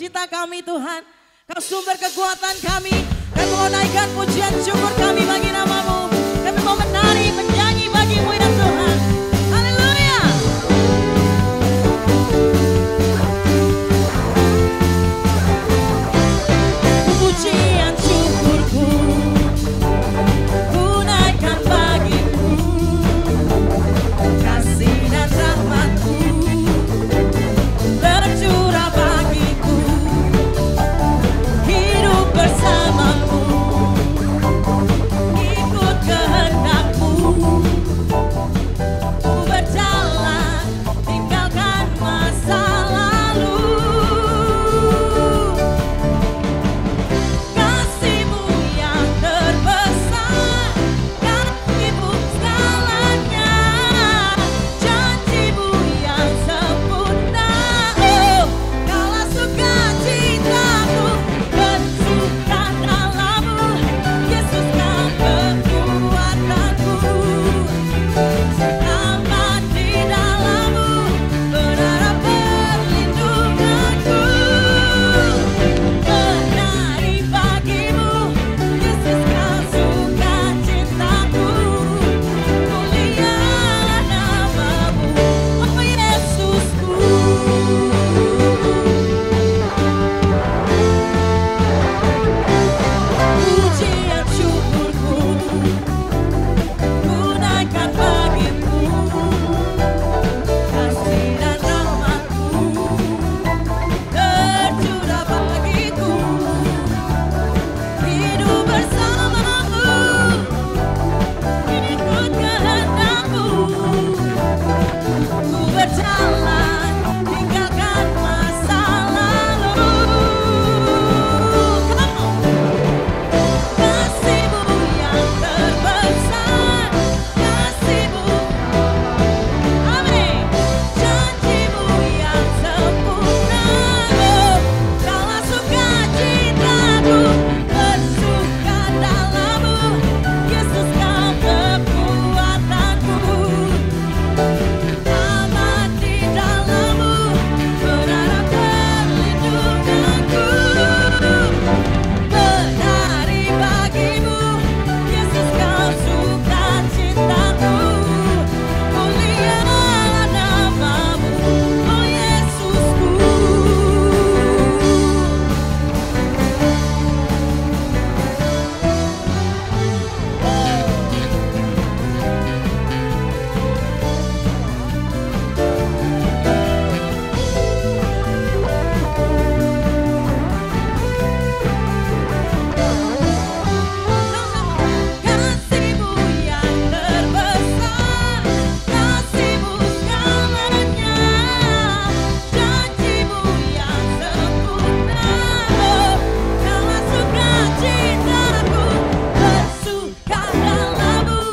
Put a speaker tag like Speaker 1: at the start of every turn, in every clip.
Speaker 1: sukacita kami Tuhan. Kau sumber kekuatan kami. Kami mau naikkan pujian syukur kami bagi nama-Mu. Kami mau menari, menyanyi bagi-Mu ya Tuhan. Haleluya. Pujian syukurku ku naikkan bagi-Mu. Kasih dan rahmat-Mu tercurah bagiku. Hidup bersama-Mu, ikut kehendak-Mu. Ku berjalan, tinggalkan masa lalu. Kasih-Mu yang terbesar, kasih-Mu segalanya. Janji-Mu yang sempurna, oh, kaulah sukacitaku. Bersuka dalam-Mu, Yesus kau kekuatanku. Aman di dalam-Mu, berharap perlindunganku. Menari bagi-Mu, Yesus kau sukacitaku. Mulialah nama-Mu, oh Yesusku. Pujian syukurku ku naikkan bagi-Mu. Kasih dan rahmat-Mu tercurah bagiku. Hidup bersama-Mu, ikut kehendak-Mu. Ku berjalan, tinggalkan masa lalu. Come on. Kasih-Mu yang terbesar, kasih-Mu, amin. Janji-Mu yang sempurna, oh, kaulah sukacitaku. Bersuka dalam-Mu, Yesus kau kekuatanku. Aman di dalam-Mu, berharap perlindunganku. Menari bagi-Mu, Yesus kau sukacitaku. Mulialah nama-Mu, oh Yesusku. Kasih-Mu yang terbesar, kasih-Mu segalanya. Janji-Mu yang sempurna, oh, kaulah sukacitaku. Bersuka dalam-Mu,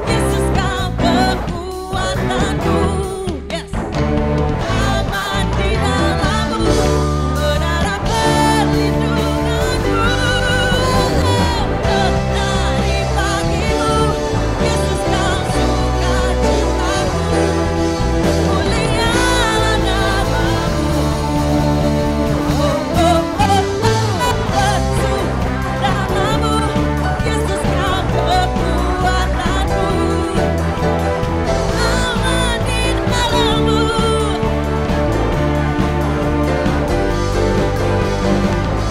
Speaker 1: Yesus kau kekuatanku. Yes. Aman di dalam-Mu, berharap perlindunganku. Menari bagi-Mu, Yesus kau sukacitaku. Mulialah nama-Mu, bersuka dalam-Mu, Yesus kau kekuatanku. Aman di dalam-Mu.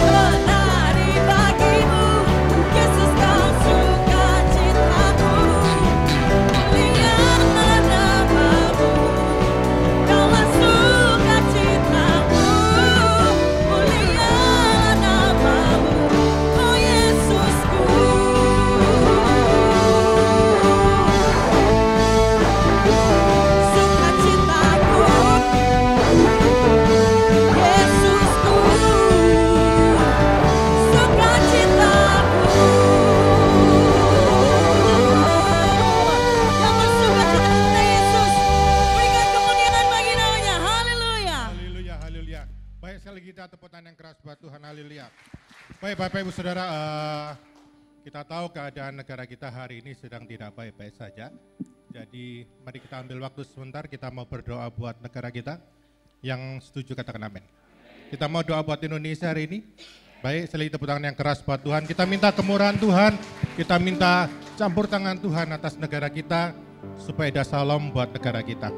Speaker 1: Menari bagi-Mu, Yesus kau sukacitaku. Mulialah nama-Mu, kaulah sukacitaku. Mulialah nama-Mu, oh Yesusku. Sukacitaku, Yesusku. Sukacitaku. Yang bersukacita kepada Yesus, berikan kemuliaan bagi namanya. Haleluya.
Speaker 2: Haleluya, haleluya. Baik, sekali kita tepuk tangan yang keras buat Tuhan, haleluya. Baik Bapak Ibu Saudara, kita tahu keadaan negara kita hari ini sedang tidak baik-baik saja. Jadi mari kita ambil waktu sebentar, kita mau berdoa buat negara kita. Yang setuju katakan amin. Kita mau doa buat Indonesia hari ini. Baik, sekali tepuk tangan yang keras buat Tuhan. Kita minta kemurahan Tuhan, kita minta campur tangan Tuhan atas negara kita, supaya ada salam buat negara kita.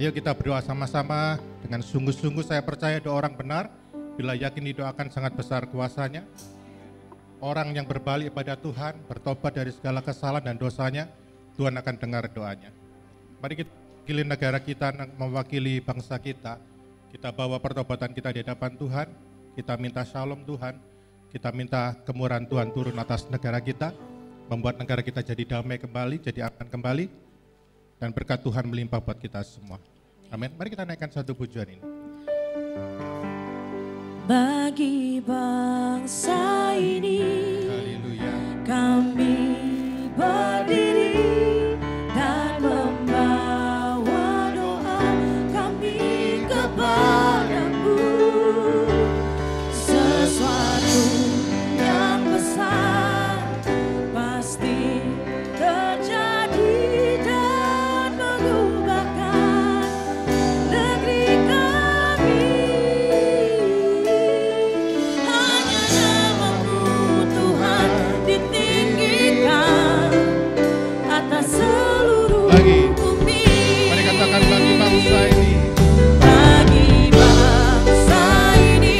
Speaker 2: Yuk kita berdoa sama-sama dengan sungguh-sungguh. Saya percaya doa orang benar, bila yakin didoakan sangat besar kuasanya. Orang yang berbalik pada Tuhan, bertobat dari segala kesalahan dan dosanya, Tuhan akan dengar doanya. Mari kita mewakili negara kita, mewakili bangsa kita. Kita bawa pertobatan kita di hadapan Tuhan. Kita minta shalom Tuhan, kita minta kemurahan Tuhan turun atas negara kita, membuat negara kita jadi damai kembali, jadi aman kembali, dan berkat Tuhan melimpah buat kita semua. Amin. Mari kita naikkan satu pujian ini.
Speaker 1: Bagi bangsa ini,
Speaker 2: Haleluya.
Speaker 1: kami berdiri dan membawa doa kami kepadamu. Sesuatu yang besar pasti terjadi dan mengubahkan negeri kami. Hanya namamu Tuhan ditinggikan atas seluruh bumi.
Speaker 2: Mari katakan bagi bangsa ini.
Speaker 1: Bagi bangsa ini,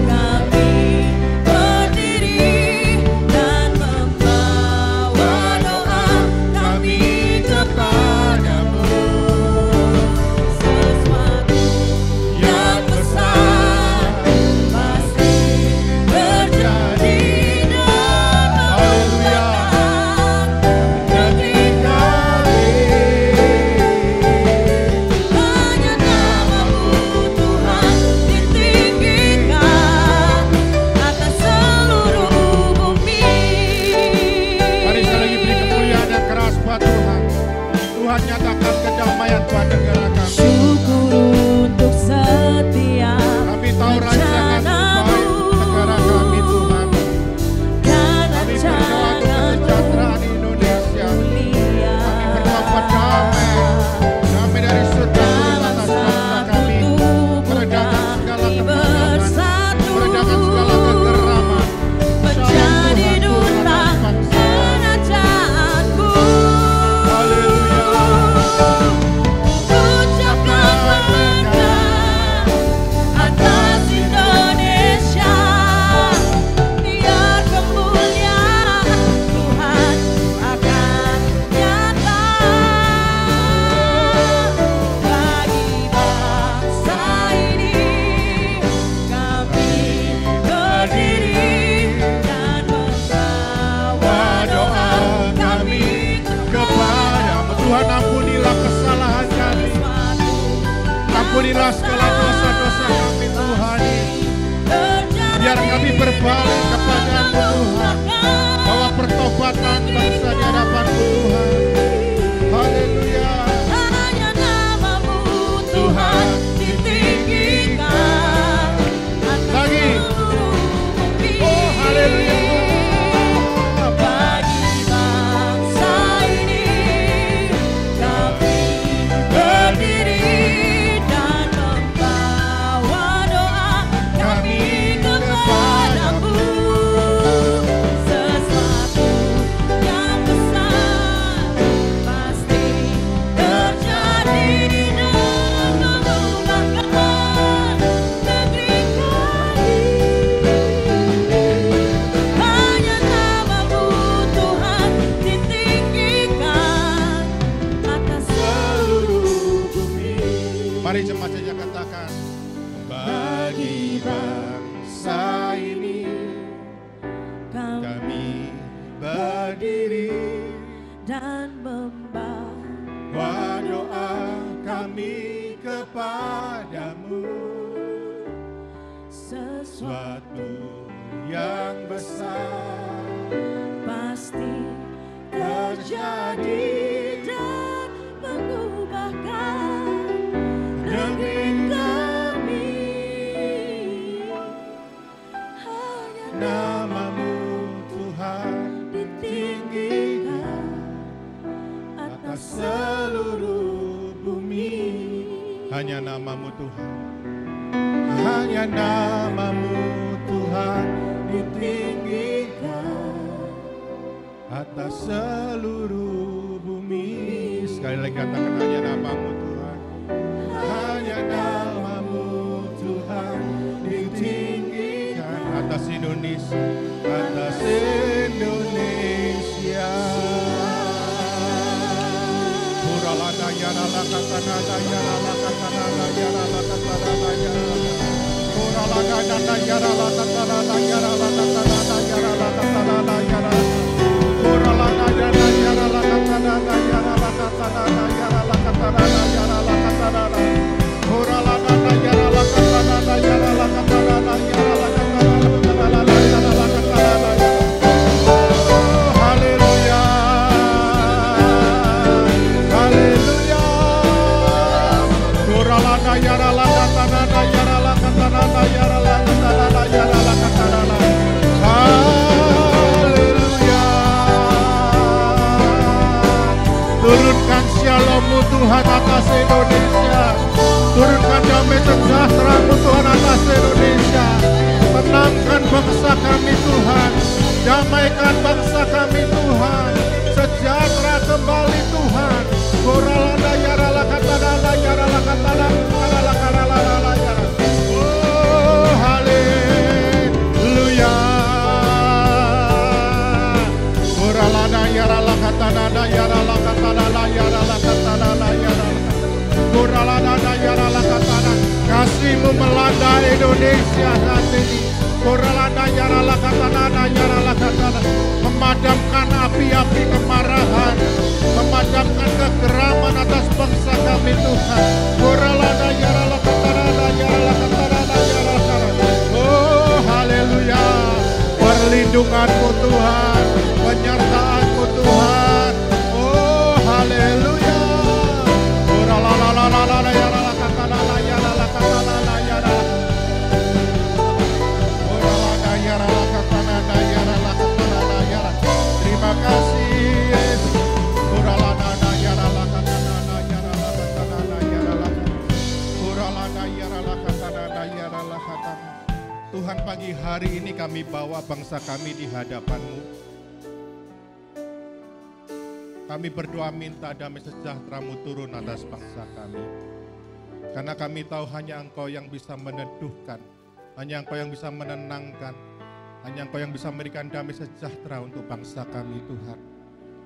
Speaker 1: kami berdiri dan membawa doa kami kepadamu. Sesuatu yang besar pasti terjadi dan mengubahkan negeri kami. Hanya namamu Tuhan ditinggikan atas seluruh bumi.
Speaker 2: Mari sekali lagi beri kemuliaan yang keras buat Tuhan. Tuhan nyatakan kedamaian buat negara kami.
Speaker 1: Syukur untuk setiap
Speaker 2: Kami tahu rancangan baik negara kami Tuhan.
Speaker 1: dan
Speaker 2: Kami berdoa untuk kesejahteraan Indonesia.
Speaker 1: mulia.
Speaker 2: Kami berdoa buat damai. Damai dari surga turun atas bangsa kami. Meredakan segala kebohongan. Meredakan segala kegeraman.
Speaker 1: Menjadi duta kerajaanku. Ucapkan berkat atas Indonesia. Biar kemuliaan Tuhan akan nyata. Bagi bangsa ini, kami berdiri dan membawa doa kami
Speaker 2: kepadamu. Tuhan, ampunilah kesalahan kami. Ampunilah segala dosa-dosa kami Tuhan. Biar kami berbalik kepadamu Tuhan. Bawa pertobatan bangsa di hadapan-Mu Tuhan. Haleluya.
Speaker 1: Hanya namamu Tuhan ditinggikan atas
Speaker 2: Lagi.
Speaker 1: seluruh bumi.
Speaker 2: Oh, haleluya.
Speaker 1: Bagi bangsa ini, kami berdiri dan membawa doa kami kepadamu. Sesuatu yang besar pasti terjadi dan mengubahkan negeri kami. Hanya namamu Tuhan ditinggikan atas seluruh bumi.
Speaker 2: Mari jemaat saja katakan. Bagi bangsa ini kami berdiri
Speaker 1: dan membawa
Speaker 2: doa kami kepadamu.
Speaker 1: sesuatu
Speaker 2: Suatu yang besar
Speaker 1: pasti terjadi dan mengubahkan negeri kami. Hanya
Speaker 2: namamu Tuhan
Speaker 1: ditinggikan
Speaker 2: atas seluruh bumi. Hanya namamu Tuhan. hanya namamu Tuhan ditinggikan atas seluruh bumi. Sekali lagi katakan hanya namamu Tuhan, hanya namamu Tuhan ditinggikan atas Indonesia, atas Indonesia. Puralada yarala katanada yarala katanada yarala katanada yarala. Puralada dada yarala katanada yarala katanada yarala katanada yarala. Puralada dada yarala katanada yarala katanada yarala katanada yarala katanada. Puralada dada yarala katanada yarala katanada yarala katanada yarala katanada. Haleluya. Haleluya. Puralada yarala katanada yarala katanada yarala katanada yarala katanada. Haleluya. Turunkan shalom-Mu Tuhan atas Indonesia. Turunkan damai sejahtera-Mu Tuhan atas Indonesia. Tenangkan bangsa kami Tuhan. Damaikan bangsa kami Tuhan. Sejahtera kembali Tuhan. Koralada yarala katanada yarala katanada yarala katanada yarala. Oh haleluya. Koralada yarala katanada yarala katanada yarala katanada yarala. Koralada yarala katanada. Kasih-Mu melanda Indonesia saat ini. Koralada yarala katanada yarala katanada. Memadamkan api-api kemarahan, memadamkan kegeraman atas bangsa kami Tuhan. Koralada yarala katanada yarala katanada yarala katanada. Oh haleluya. Perlindungan-Mu Tuhan, penyertaan-Mu Tuhan. Oh haleluya. Koralala yarala katanada yarala katanada yarala. Koralada yarala katanada yarala katanada yarala. Terima kasih Yesus. Koralada yarala katanada yarala katanada yarala. Koralada yarala katanada yarala katanada. Tuhan, pagi hari ini kami bawa bangsa kami di hadapan-Mu. Kami berdoa minta damai sejahtera-Mu turun atas bangsa kami. Karena kami tahu hanya Engkau yang bisa meneduhkan, hanya Engkau yang bisa menenangkan, hanya Engkau yang bisa memberikan damai sejahtera untuk bangsa kami Tuhan.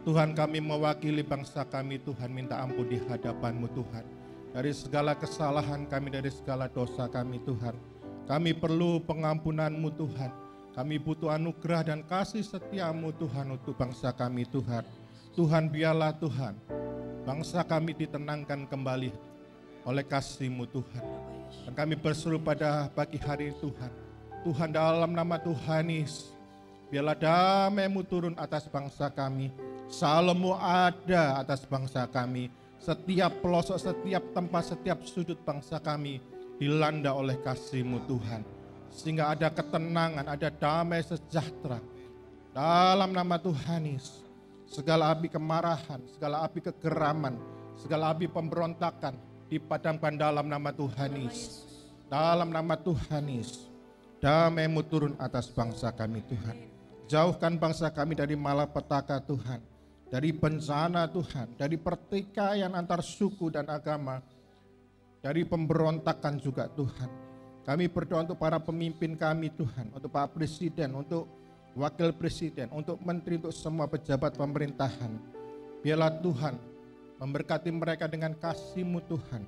Speaker 2: Tuhan, kami mewakili bangsa kami Tuhan, minta ampun di hadapan-Mu Tuhan. Dari segala kesalahan kami, dari segala dosa kami Tuhan. Kami perlu pengampunan-Mu Tuhan. Kami butuh anugerah dan kasih setia-Mu Tuhan untuk bangsa kami Tuhan. Tuhan, biarlah Tuhan, bangsa kami ditenangkan kembali oleh kasih-Mu Tuhan. Dan kami berseru pada pagi hari Tuhan. Tuhan, dalam nama Tuhan Yesus, biarlah damai-Mu turun atas bangsa kami. Shalom-Mu ada atas bangsa kami. Setiap pelosok, setiap tempat, setiap sudut bangsa kami dilanda oleh kasih-Mu Tuhan. Sehingga ada ketenangan, ada damai sejahtera. Dalam nama Tuhan Yesus, segala api kemarahan, segala api kegeraman, segala api pemberontakan dipadamkan dalam nama Tuhan Yesus. Dalam nama Tuhan Yesus, damai-Mu turun atas bangsa kami Tuhan. Jauhkan bangsa kami dari malapetaka Tuhan, dari bencana Tuhan, dari pertikaian antar suku dan agama, dari pemberontakan juga Tuhan. Kami berdoa untuk para pemimpin kami Tuhan, untuk Pak Presiden, untuk Wakil Presiden, untuk Menteri, untuk semua pejabat pemerintahan. Biarlah Tuhan memberkati mereka dengan kasih-Mu Tuhan.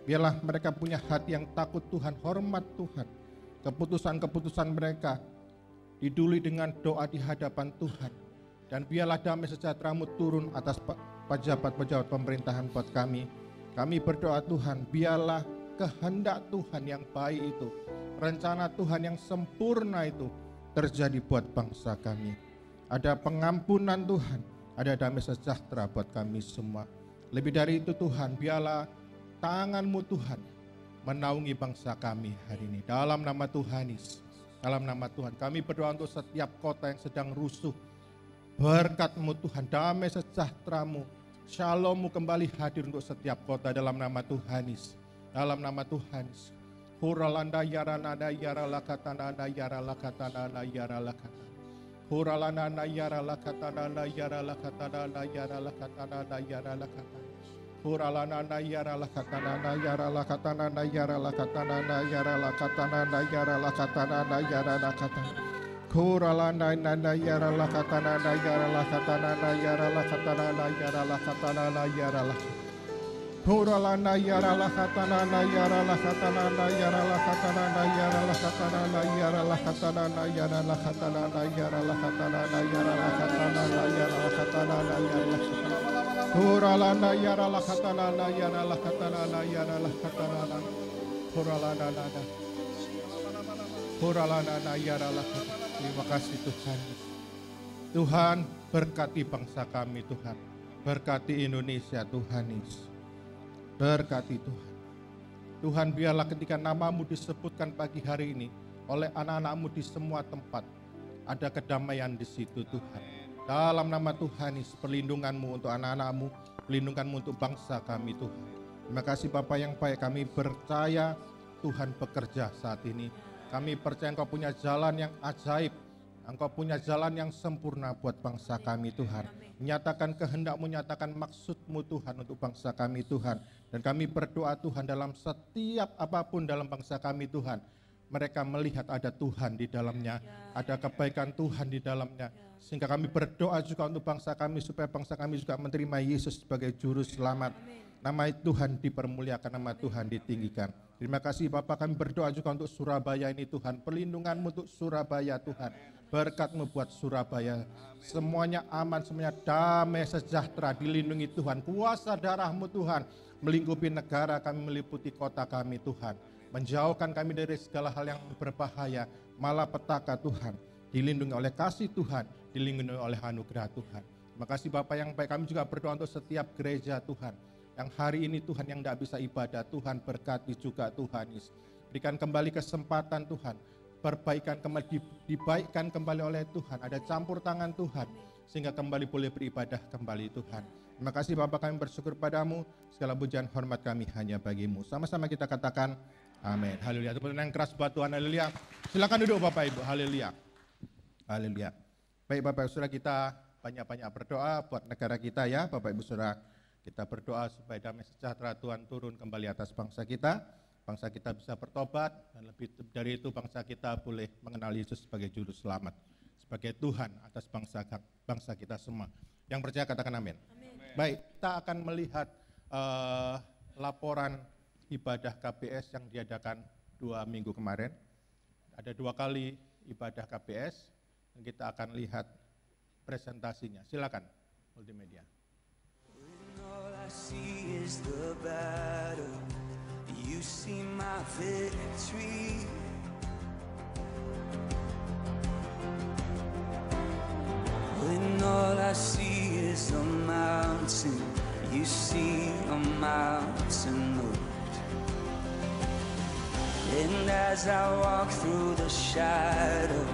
Speaker 2: Biarlah mereka punya hati yang takut Tuhan, hormat Tuhan. Keputusan-keputusan mereka diduli dengan doa di hadapan Tuhan. Dan biarlah damai sejahtera-Mu turun atas pejabat-pejabat pemerintahan buat kami. Kami berdoa Tuhan, biarlah kehendak Tuhan yang baik itu, rencana Tuhan yang sempurna itu terjadi buat bangsa kami. Ada pengampunan Tuhan, ada damai sejahtera buat kami semua. Lebih dari itu Tuhan, biarlah tangan-Mu Tuhan menaungi bangsa kami hari ini. Dalam nama Tuhan Yesus, dalam nama Tuhan, kami berdoa untuk setiap kota yang sedang rusuh. Berkat-Mu Tuhan, damai sejahtera-Mu, Shalom-Mu kembali hadir untuk setiap kota dalam nama Tuhan Yesus. Dalam nama Tuhan Yesus. Huralanda yaranada yaralakatanana yaralakatanana yaralakata. Huralana yaralakatanana yaralakatanana yaralakatanana yaralakata. Huralana yaralakatanana yaralakatanana yaralakatanana yaralakatanana yaralakatanana yaralakata. Huralana yaralakatanana yaralakatanana yaralakatanana yaralakatanana yaralakata. Huralana yaralakatanana yaralakatanana yaralakatanana yaralakatanana yaralakatanana yaralakatanana yaralakatanana yaralakatanana yaralakatanana yaralakatanana. Huralana yaralakatanana yaralakatanana yaralakatanana. Huralana yaralakatanana. Terima kasih Tuhan. Tuhan berkati bangsa kami Tuhan. Berkati Indonesia Tuhan Yesus. Berkati Tuhan. Tuhan biarlah ketika namamu disebutkan pagi hari ini oleh anak-anakmu di semua tempat, ada kedamaian di situ Tuhan. Dalam nama Tuhan Yesus, perlindunganmu untuk anak-anakmu, perlindunganmu untuk bangsa kami Tuhan. Terima kasih Bapa yang baik, kami percaya Tuhan bekerja saat ini. Kami percaya Engkau punya jalan yang ajaib, Engkau punya jalan yang sempurna buat bangsa kami Tuhan. Menyatakan kehendak-Mu, menyatakan maksud-Mu Tuhan untuk bangsa kami Tuhan. Dan kami berdoa Tuhan dalam setiap apapun dalam bangsa kami Tuhan. Mereka melihat ada Tuhan di dalamnya, ada kebaikan Tuhan di dalamnya. Sehingga kami berdoa juga untuk bangsa kami supaya bangsa kami juga menerima Yesus sebagai juru selamat. Nama Tuhan dipermuliakan, nama Tuhan ditinggikan. Terima kasih Bapak, kami berdoa juga untuk Surabaya ini Tuhan. Perlindungan-Mu untuk Surabaya Tuhan. Berkat-Mu buat Surabaya. Semuanya aman, semuanya damai, sejahtera, dilindungi Tuhan. Kuasa darah-Mu Tuhan melingkupi negara kami, meliputi kota kami Tuhan. Menjauhkan kami dari segala hal yang berbahaya, malapetaka Tuhan. Dilindungi oleh kasih Tuhan, dilindungi oleh anugerah Tuhan. Terima kasih Bapak yang baik, kami juga berdoa untuk setiap gereja Tuhan. Yang hari ini Tuhan yang tidak bisa ibadah, Tuhan berkati juga Tuhan Yesus. Berikan kembali kesempatan Tuhan, perbaikan kembali, dibaikkan kembali oleh Tuhan. Ada campur tangan Tuhan, sehingga kembali boleh beribadah kembali Tuhan. Terima kasih Bapak, kami bersyukur padamu, segala pujian hormat kami hanya bagimu. Sama-sama kita katakan amin. Haleluya. Tepuk tangan yang keras buat Tuhan. Haleluya. Silakan duduk Bapak Ibu. Haleluya. Haleluya. Baik Bapak Ibu Saudara, kita banyak-banyak berdoa buat negara kita ya Bapak Ibu Saudara. Kita berdoa supaya damai sejahtera Tuhan turun kembali atas bangsa kita. Bangsa kita bisa bertobat dan lebih dari itu bangsa kita boleh mengenal Yesus sebagai juru selamat. Sebagai Tuhan atas bangsa kita semua. Yang percaya katakan amin. Baik, kita akan melihat laporan ibadah KBS yang diadakan 2 minggu kemarin. Ada 2 kali ibadah KBS dan kita akan lihat presentasinya. Silakan multimedia.
Speaker 3: All I see is the battle. You see my victory. When all I see is a mountain, you see a mountain moved. And as I walk through the shadow,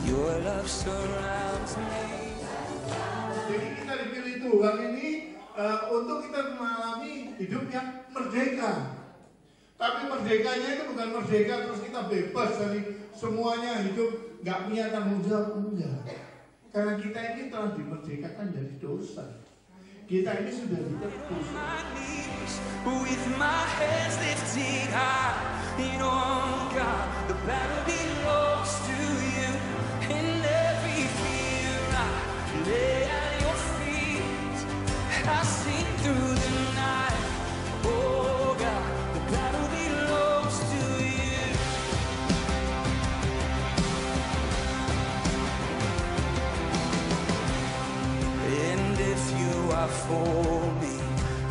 Speaker 3: your love surrounds me.
Speaker 4: Jadi kita dipilih Tuhan ini untuk kita mengalami hidup yang merdeka. Tapi merdekanya itu bukan merdeka terus kita bebas dari semuanya, hidup nggak punya tanggung jawab, enggak. Karena kita ini telah dimerdekakan dari dosa. Kita ini sudah ditebus.
Speaker 3: With my hands lifted high, in on God, the battle belongs to you. And every fear I lay at your feet, I sing through the night. Oh God, the battle belongs to you. And if you are for me,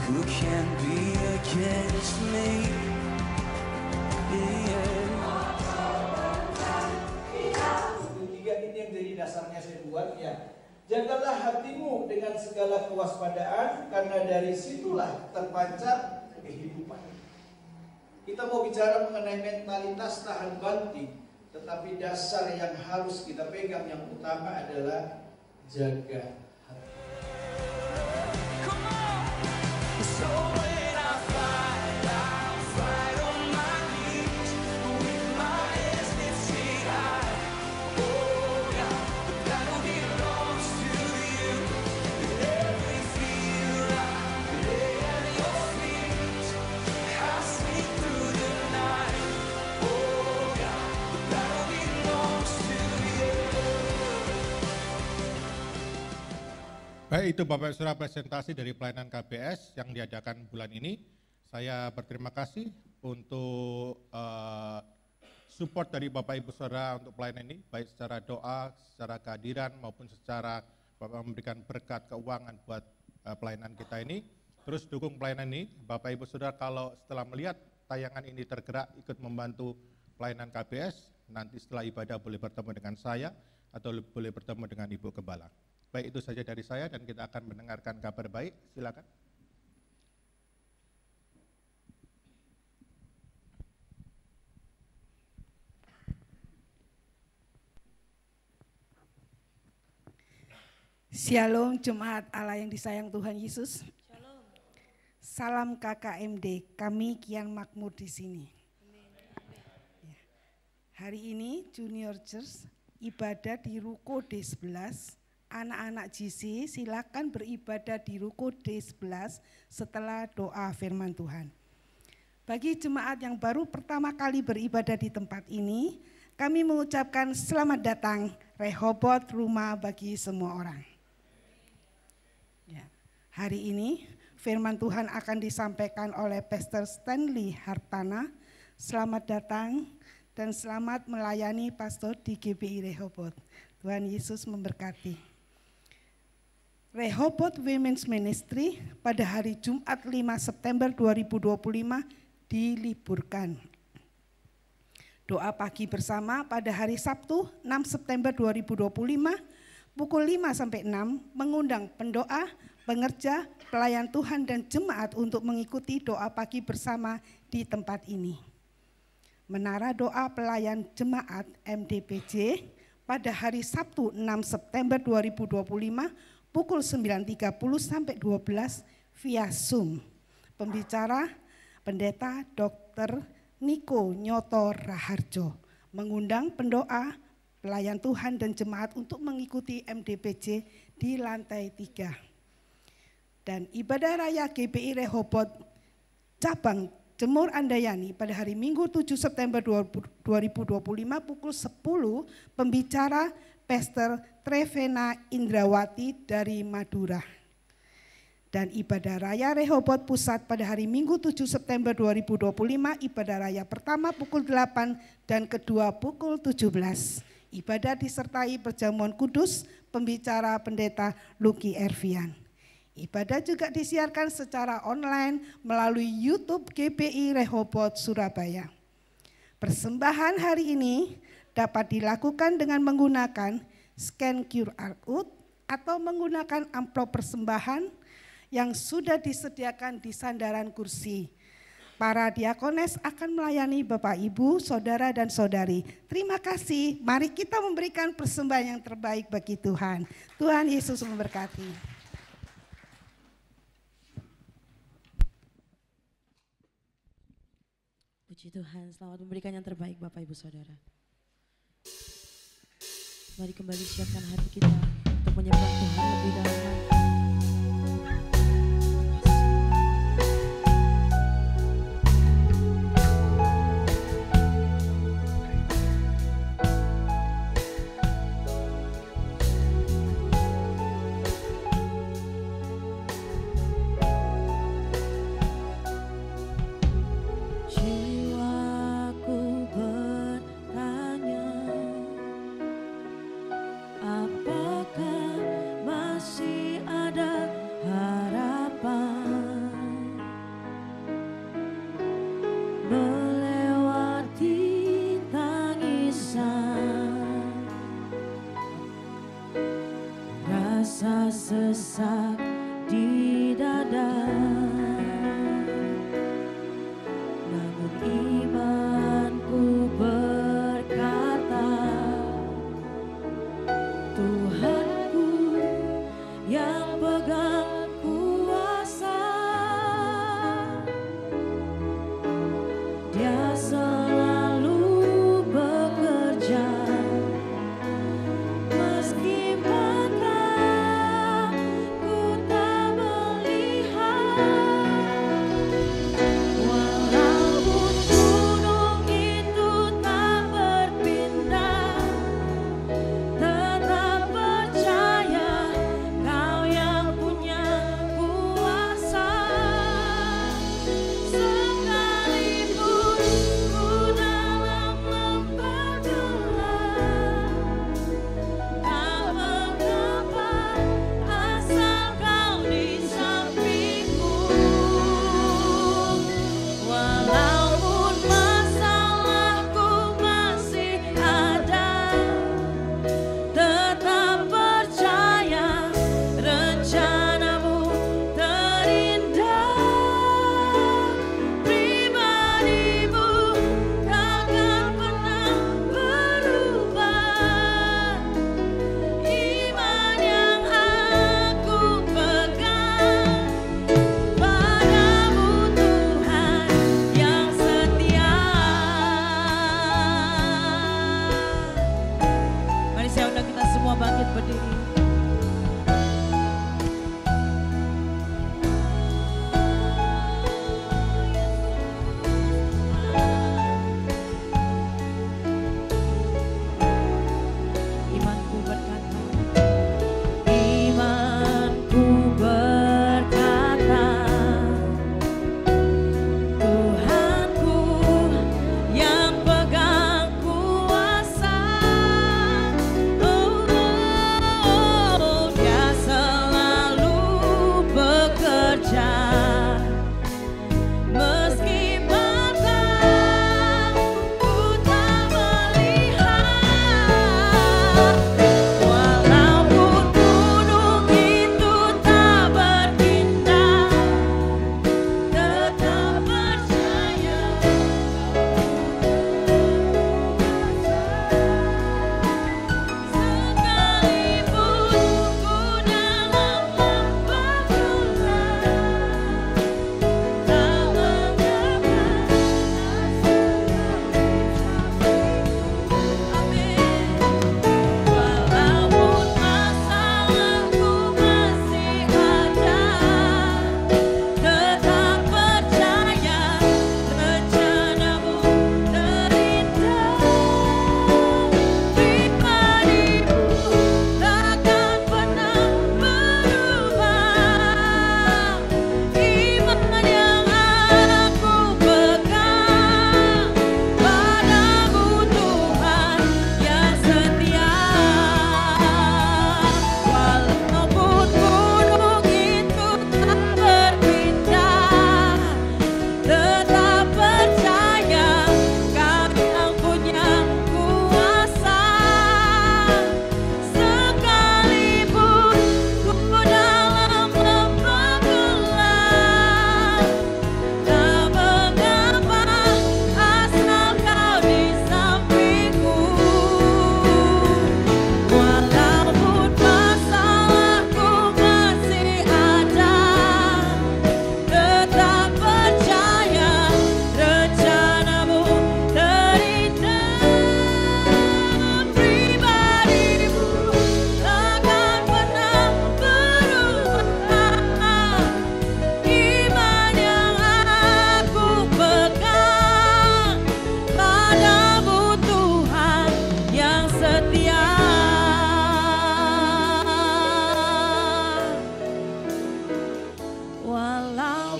Speaker 3: who can be against me?
Speaker 5: Tiga ini yang jadi dasarnya saya buat ya. Jagalah hatimu dengan segala kewaspadaan, karena dari situlah terpancar kehidupan. Kita mau bicara mengenai mentalitas tahan banting, tetapi dasar yang harus kita pegang yang utama adalah jaga hati.
Speaker 3: So when I fight, I'll fight on my knees.
Speaker 2: Baik, itu Bapak Saudara presentasi dari pelayanan KBS yang diadakan bulan ini. Saya berterima kasih untuk support dari Bapak Ibu Saudara untuk pelayanan ini, baik secara doa, secara kehadiran maupun secara Bapak memberikan berkat keuangan buat pelayanan kita ini. Terus dukung pelayanan ini, Bapak Ibu Saudara kalau setelah melihat tayangan ini tergerak ikut membantu pelayanan KBS, nanti setelah ibadah boleh bertemu dengan saya atau boleh bertemu dengan Ibu Gembala. Baik, itu saja dari saya dan kita akan mendengarkan kabar baik. Silakan.
Speaker 6: Shalom Jemaat Allah yang disayang Tuhan Yesus.
Speaker 1: Shalom.
Speaker 6: Salam KKMD, kami kian makmur di sini. Ya. Hari ini Junior Church ibadah di Ruko D11. Anak-anak GC silakan beribadah di Ruko D11 setelah doa firman Tuhan. Bagi jemaat yang baru pertama kali beribadah di tempat ini, kami mengucapkan selamat datang Rehoboth, rumah bagi semua orang. Ya. Hari ini firman Tuhan akan disampaikan oleh Pastor Stanley Hartana. Selamat datang dan selamat melayani pastor di GBI Rehoboth. Tuhan Yesus memberkati. Rehoboth Women's Ministry pada hari Jumat 5 September 2025 diliburkan. Doa pagi bersama pada hari Sabtu 6 September 2025 pukul 5 sampai 6 mengundang pendoa, pengerja, pelayan Tuhan dan jemaat untuk mengikuti doa pagi bersama di tempat ini. Menara doa pelayan jemaat MDPJ pada hari Sabtu 6 September 2025 pukul 9.30 sampai 12 via Zoom. Pembicara Pendeta Dr. Niko Nyoto Raharjo mengundang pendoa, pelayan Tuhan dan jemaat untuk mengikuti MDPJ di lantai 3. Dan ibadah raya GBI Rehoboth cabang Jemur Andayani pada hari Minggu 7 September 2025 pukul 10 pembicara Pastor Trevena Indrawati dari Madura. Dan ibadah raya Rehoboth Pusat pada hari Minggu 7 September 2025 ibadah raya pertama pukul 8 dan kedua pukul 17. Ibadah disertai perjamuan kudus pembicara Pendeta Lucky Ervian. Ibadah juga disiarkan secara online melalui YouTube GBI Rehoboth Surabaya. Persembahan hari ini dapat dilakukan dengan menggunakan scan QR code atau menggunakan amplop persembahan yang sudah disediakan di sandaran kursi. Para diakones akan melayani Bapak, Ibu, Saudara dan Saudari. Terima kasih, mari kita memberikan persembahan yang terbaik bagi Tuhan. Tuhan Yesus memberkati.
Speaker 1: Puji Tuhan, selamat memberikan yang terbaik Bapak Ibu Saudara. Mari kembali siapkan hati kita untuk menyembah Tuhan lebih dalam.
Speaker 7: Apakah masih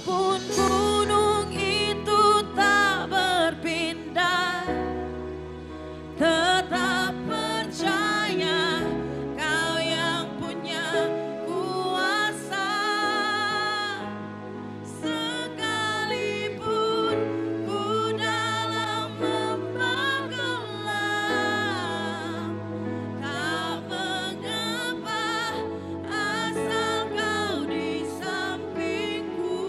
Speaker 1: Walaupun gunung itu tak berpindah, tetap percaya Kau yang punya kuasa. Sekalipun ku dalam lembah gelap, tak mengapa asal Kau di sampingku.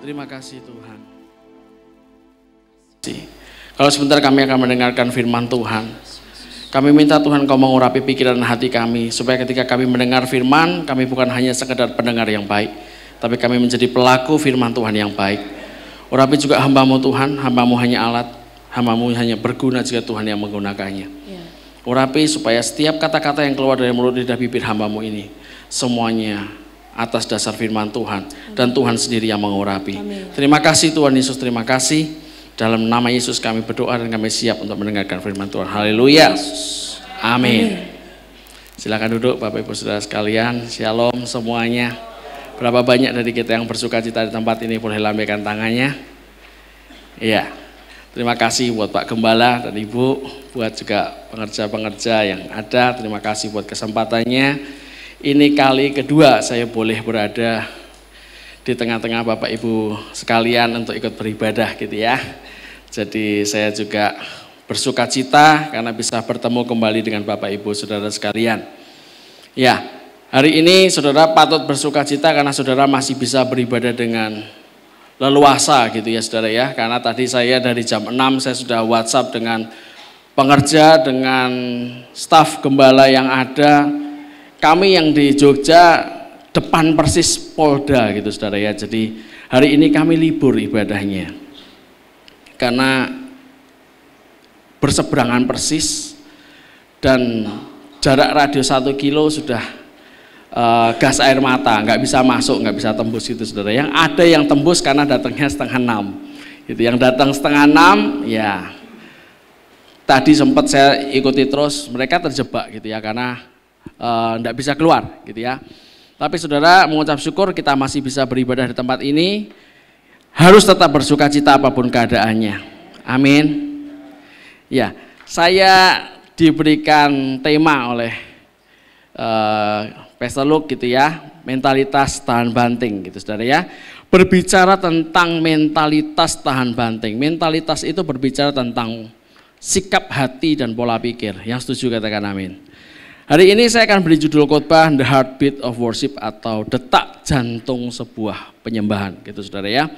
Speaker 7: Terima kasih Tuhan. Kalau sebentar kami akan mendengarkan firman Tuhan. Kami minta Tuhan Kau mengurapi pikiran dan hati kami, supaya ketika kami mendengar firman, kami bukan hanya sekedar pendengar yang baik, tapi kami menjadi pelaku firman Tuhan yang baik. Urapi juga hamba-Mu Tuhan, hamba-Mu hanya alat, hamba-Mu hanya berguna jika Tuhan yang menggunakannya. Urapi supaya setiap kata-kata yang keluar dari mulut lidah bibir hamba-Mu ini, semuanya atas dasar firman Tuhan, dan Tuhan sendiri yang mengurapi. Terima kasih Tuhan Yesus, terima kasih. Dalam nama Yesus kami berdoa dan kami siap untuk mendengarkan firman Tuhan. Haleluya. Amin. Silakan duduk Bapak Ibu Saudara sekalian. Shalom semuanya. Berapa banyak dari kita yang bersuka cita di tempat ini, boleh lambaikan tangannya. Iya. Terima kasih buat Pak Gembala dan Ibu, buat juga pengerja-pengerja yang ada. Terima kasih buat kesempatannya. Ini kali kedua saya boleh berada di tengah-tengah Bapak Ibu sekalian untuk ikut beribadah gitu ya. Jadi saya juga bersuka cita karena bisa bertemu kembali dengan Bapak Ibu Saudara sekalian. Ya, hari ini saudara patut bersuka cita karena saudara masih bisa beribadah dengan leluasa gitu ya saudara ya. Karena tadi saya dari jam 6 saya sudah WhatsApp dengan pengerja, dengan staf gembala yang ada. Kami yang di Jogja depan persis Polda gitu saudara ya. Jadi hari ini kami libur ibadahnya karena berseberangan persis dan jarak radius 1 kilo sudah gas air mata, nggak bisa masuk, nggak bisa tembus gitu saudara. Yang ada yang tembus karena datangnya 5:30 gitu. Yang datang 5:30 ya tadi sempat saya ikuti terus, mereka terjebak gitu ya karena nggak bisa keluar gitu ya. Tapi saudara mengucap syukur kita masih bisa beribadah di tempat ini. Harus tetap bersuka cita apapun keadaannya. Amin. Ya, saya diberikan tema oleh Pastor Luke gitu ya, mentalitas tahan banting gitu saudara ya. Berbicara tentang mentalitas tahan banting. Mentalitas itu berbicara tentang sikap hati dan pola pikir. Yang setuju katakan amin. Hari ini saya akan beri judul khotbah The Heartbeat of Worship atau detak jantung sebuah penyembahan gitu saudara ya.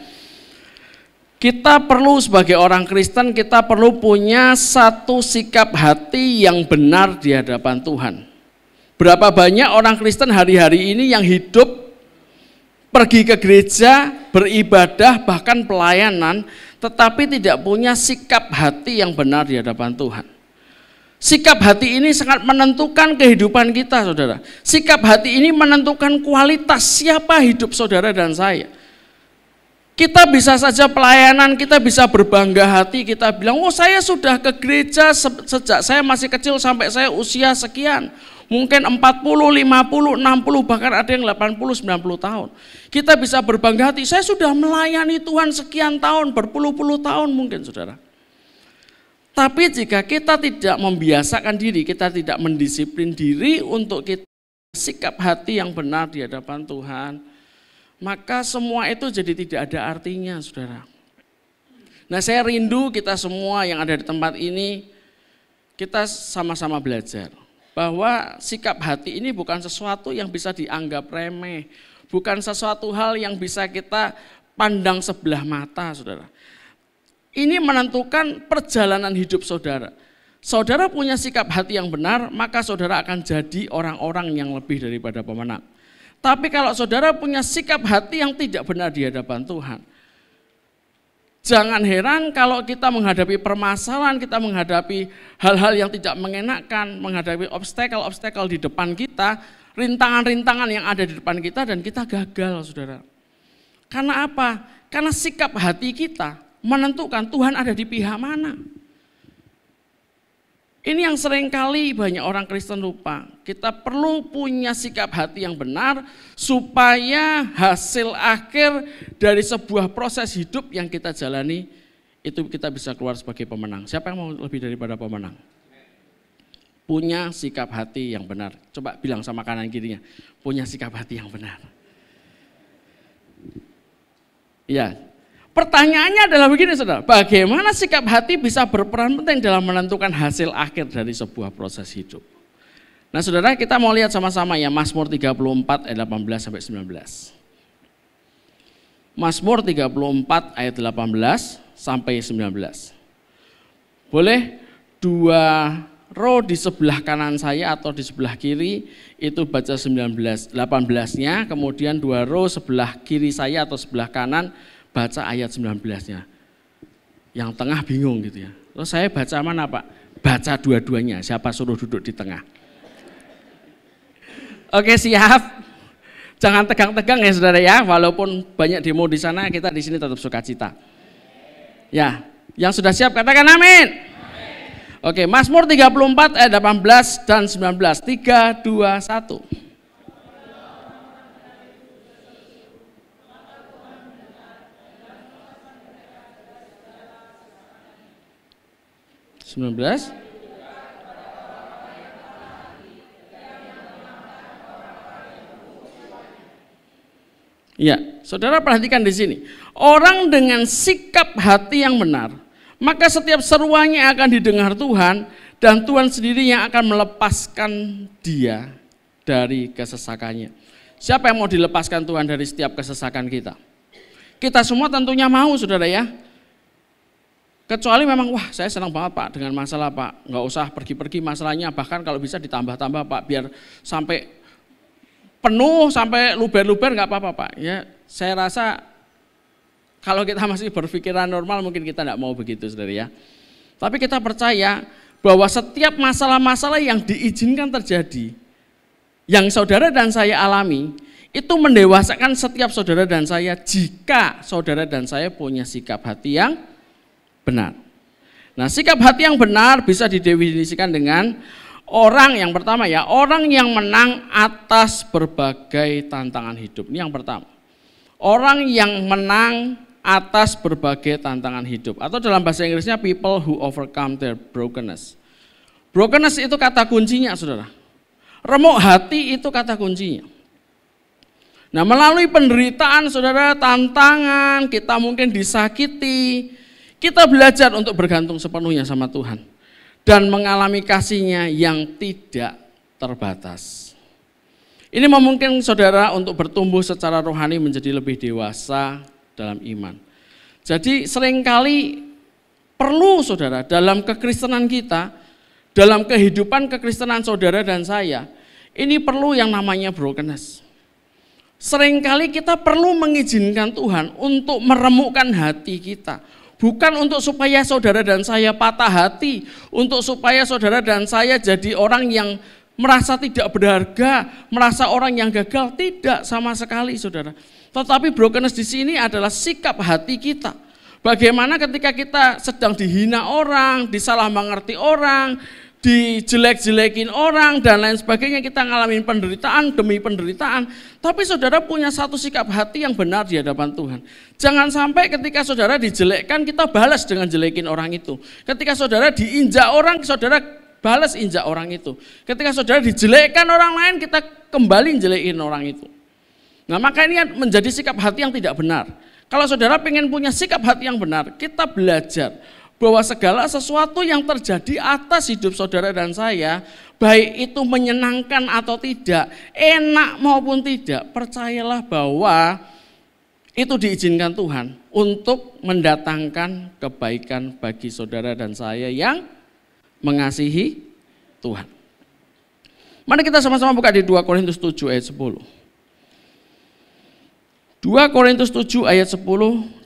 Speaker 7: Kita perlu sebagai orang Kristen, kita perlu punya satu sikap hati yang benar di hadapan Tuhan. Berapa banyak orang Kristen hari-hari ini yang hidup pergi ke gereja, beribadah, bahkan pelayanan, tetapi tidak punya sikap hati yang benar di hadapan Tuhan. Sikap hati ini sangat menentukan kehidupan kita saudara. Sikap hati ini menentukan kualitas siapa hidup saudara dan saya. Kita bisa saja pelayanan, kita bisa berbangga hati, kita bilang, oh saya sudah ke gereja sejak saya masih kecil sampai saya usia sekian. Mungkin 40, 50, 60, bahkan ada yang 80, 90 tahun. Kita bisa berbangga hati, saya sudah melayani Tuhan sekian tahun, berpuluh-puluh tahun mungkin saudara. Tapi jika kita tidak membiasakan diri, kita tidak mendisiplin diri untuk kita sikap hati yang benar di hadapan Tuhan, maka semua itu jadi tidak ada artinya saudara. Nah saya rindu kita semua yang ada di tempat ini, kita sama-sama belajar bahwa sikap hati ini bukan sesuatu yang bisa dianggap remeh, bukan sesuatu hal yang bisa kita pandang sebelah mata saudara. Ini menentukan perjalanan hidup saudara. Saudara punya sikap hati yang benar, maka saudara akan jadi orang-orang yang lebih daripada pemenang. Tapi kalau saudara punya sikap hati yang tidak benar di hadapan Tuhan, jangan heran kalau kita menghadapi permasalahan, kita menghadapi hal-hal yang tidak mengenakan, menghadapi obstacle-obstacle di depan kita, rintangan-rintangan yang ada di depan kita dan kita gagal saudara. Karena apa? Karena sikap hati kita menentukan Tuhan ada di pihak mana. Ini yang seringkali banyak orang Kristen lupa. Kita perlu punya sikap hati yang benar supaya hasil akhir dari sebuah proses hidup yang kita jalani itu kita bisa keluar sebagai pemenang. Siapa yang mau lebih daripada pemenang? Punya sikap hati yang benar. Coba bilang sama kanan kirinya, punya sikap hati yang benar. Ya. Pertanyaannya adalah begini saudara, bagaimana sikap hati bisa berperan penting dalam menentukan hasil akhir dari sebuah proses hidup. Nah saudara kita mau lihat sama-sama ya Mazmur 34 ayat 18-19. Mazmur 34 ayat 18 sampai 19. Boleh dua row di sebelah kanan saya atau di sebelah kiri itu baca 18-nya, kemudian dua row sebelah kiri saya atau sebelah kanan baca ayat 19-nya. Yang tengah bingung gitu ya. Terus saya baca mana Pak? Baca dua-duanya, siapa suruh duduk di tengah. Oke, siap. Jangan tegang-tegang ya saudara ya, walaupun banyak demo di sana, kita di sini tetap sukacita. Ya, yang sudah siap katakan amin. Oke, Mazmur 34 ayat 18 dan 19. 3, 2, 1. Ya, saudara perhatikan di sini. Orang dengan sikap hati yang benar, maka setiap seruannya akan didengar Tuhan, dan Tuhan sendiri yang akan melepaskan dia dari kesesakannya. Siapa yang mau dilepaskan Tuhan dari setiap kesesakan kita? Kita semua tentunya mau saudara ya. Kecuali memang wah saya senang banget Pak dengan masalah Pak, nggak usah pergi-pergi masalahnya, bahkan kalau bisa ditambah-tambah Pak biar sampai penuh, sampai luber-luber nggak apa-apa Pak. Ya saya rasa kalau kita masih berpikiran normal mungkin kita nggak mau begitu saudara ya. Tapi kita percaya bahwa setiap masalah-masalah yang diizinkan terjadi, yang saudara dan saya alami, itu mendewasakan setiap saudara dan saya jika saudara dan saya punya sikap hati yang benar. Nah, sikap hati yang benar bisa didefinisikan dengan orang yang pertama ya, orang yang menang atas berbagai tantangan hidup. Ini yang pertama. Orang yang menang atas berbagai tantangan hidup. Atau dalam bahasa Inggrisnya people who overcome their brokenness. Brokenness itu kata kuncinya saudara. Remuk hati itu kata kuncinya. Nah, melalui penderitaan saudara, tantangan, kita mungkin disakiti, kita belajar untuk bergantung sepenuhnya sama Tuhan dan mengalami kasih-Nya yang tidak terbatas. Ini memungkinkan saudara untuk bertumbuh secara rohani menjadi lebih dewasa dalam iman. Jadi seringkali perlu saudara dalam kekristenan kita, dalam kehidupan kekristenan saudara dan saya, ini perlu yang namanya brokenness. Seringkali kita perlu mengizinkan Tuhan untuk meremukkan hati kita. Bukan untuk supaya saudara dan saya patah hati, untuk supaya saudara dan saya jadi orang yang merasa tidak berharga, merasa orang yang gagal, tidak sama sekali saudara. Tetapi brokenness di sini adalah sikap hati kita. Bagaimana ketika kita sedang dihina orang, disalah mengerti orang, dijelek-jelekin orang dan lain sebagainya, kita ngalamin penderitaan demi penderitaan, tapi saudara punya satu sikap hati yang benar di hadapan Tuhan. Jangan sampai ketika saudara dijelekkan kita balas dengan jelekin orang itu. Ketika saudara diinjak orang, saudara balas injak orang itu. Ketika saudara dijelekkan orang lain, kita kembali jelekin orang itu. Nah, maka ini menjadi sikap hati yang tidak benar. Kalau saudara pengen punya sikap hati yang benar, kita belajar bahwa segala sesuatu yang terjadi atas hidup saudara dan saya, baik itu menyenangkan atau tidak, enak maupun tidak, percayalah bahwa itu diizinkan Tuhan untuk mendatangkan kebaikan bagi saudara dan saya yang mengasihi Tuhan. Mari kita sama-sama buka di 2 Korintus 7 ayat 10. 2 Korintus 7 ayat 10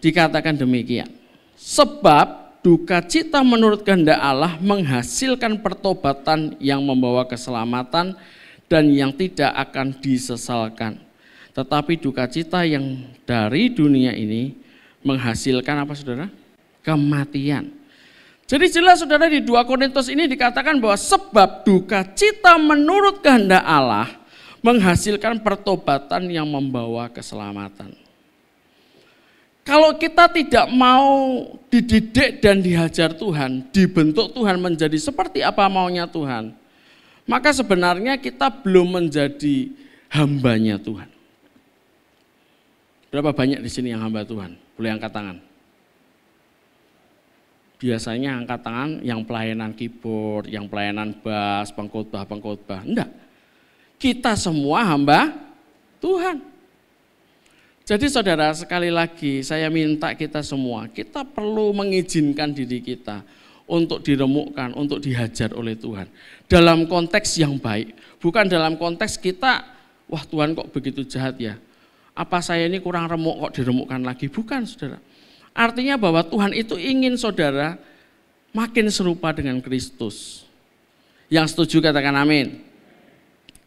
Speaker 7: dikatakan demikian. Sebab duka cita menurut kehendak Allah menghasilkan pertobatan yang membawa keselamatan dan yang tidak akan disesalkan. Tetapi duka cita yang dari dunia ini menghasilkan apa saudara? Kematian. Jadi jelas saudara di 2 Korintus ini dikatakan bahwa sebab duka cita menurut kehendak Allah menghasilkan pertobatan yang membawa keselamatan. Kalau kita tidak mau dididik dan dihajar Tuhan, dibentuk Tuhan menjadi seperti apa maunya Tuhan, maka sebenarnya kita belum menjadi hambanya Tuhan. Berapa banyak di sini yang hamba Tuhan? Boleh angkat tangan. Biasanya angkat tangan yang pelayanan keyboard, yang pelayanan bass, pengkhotbah. Enggak. Kita semua hamba Tuhan. Jadi saudara, sekali lagi saya minta kita semua, kita perlu mengizinkan diri kita untuk diremukkan, untuk dihajar oleh Tuhan. Dalam konteks yang baik, bukan dalam konteks kita, wah Tuhan kok begitu jahat ya, apa saya ini kurang remuk kok diremukkan lagi, bukan saudara. Artinya bahwa Tuhan itu ingin saudara makin serupa dengan Kristus. Yang setuju katakan amin.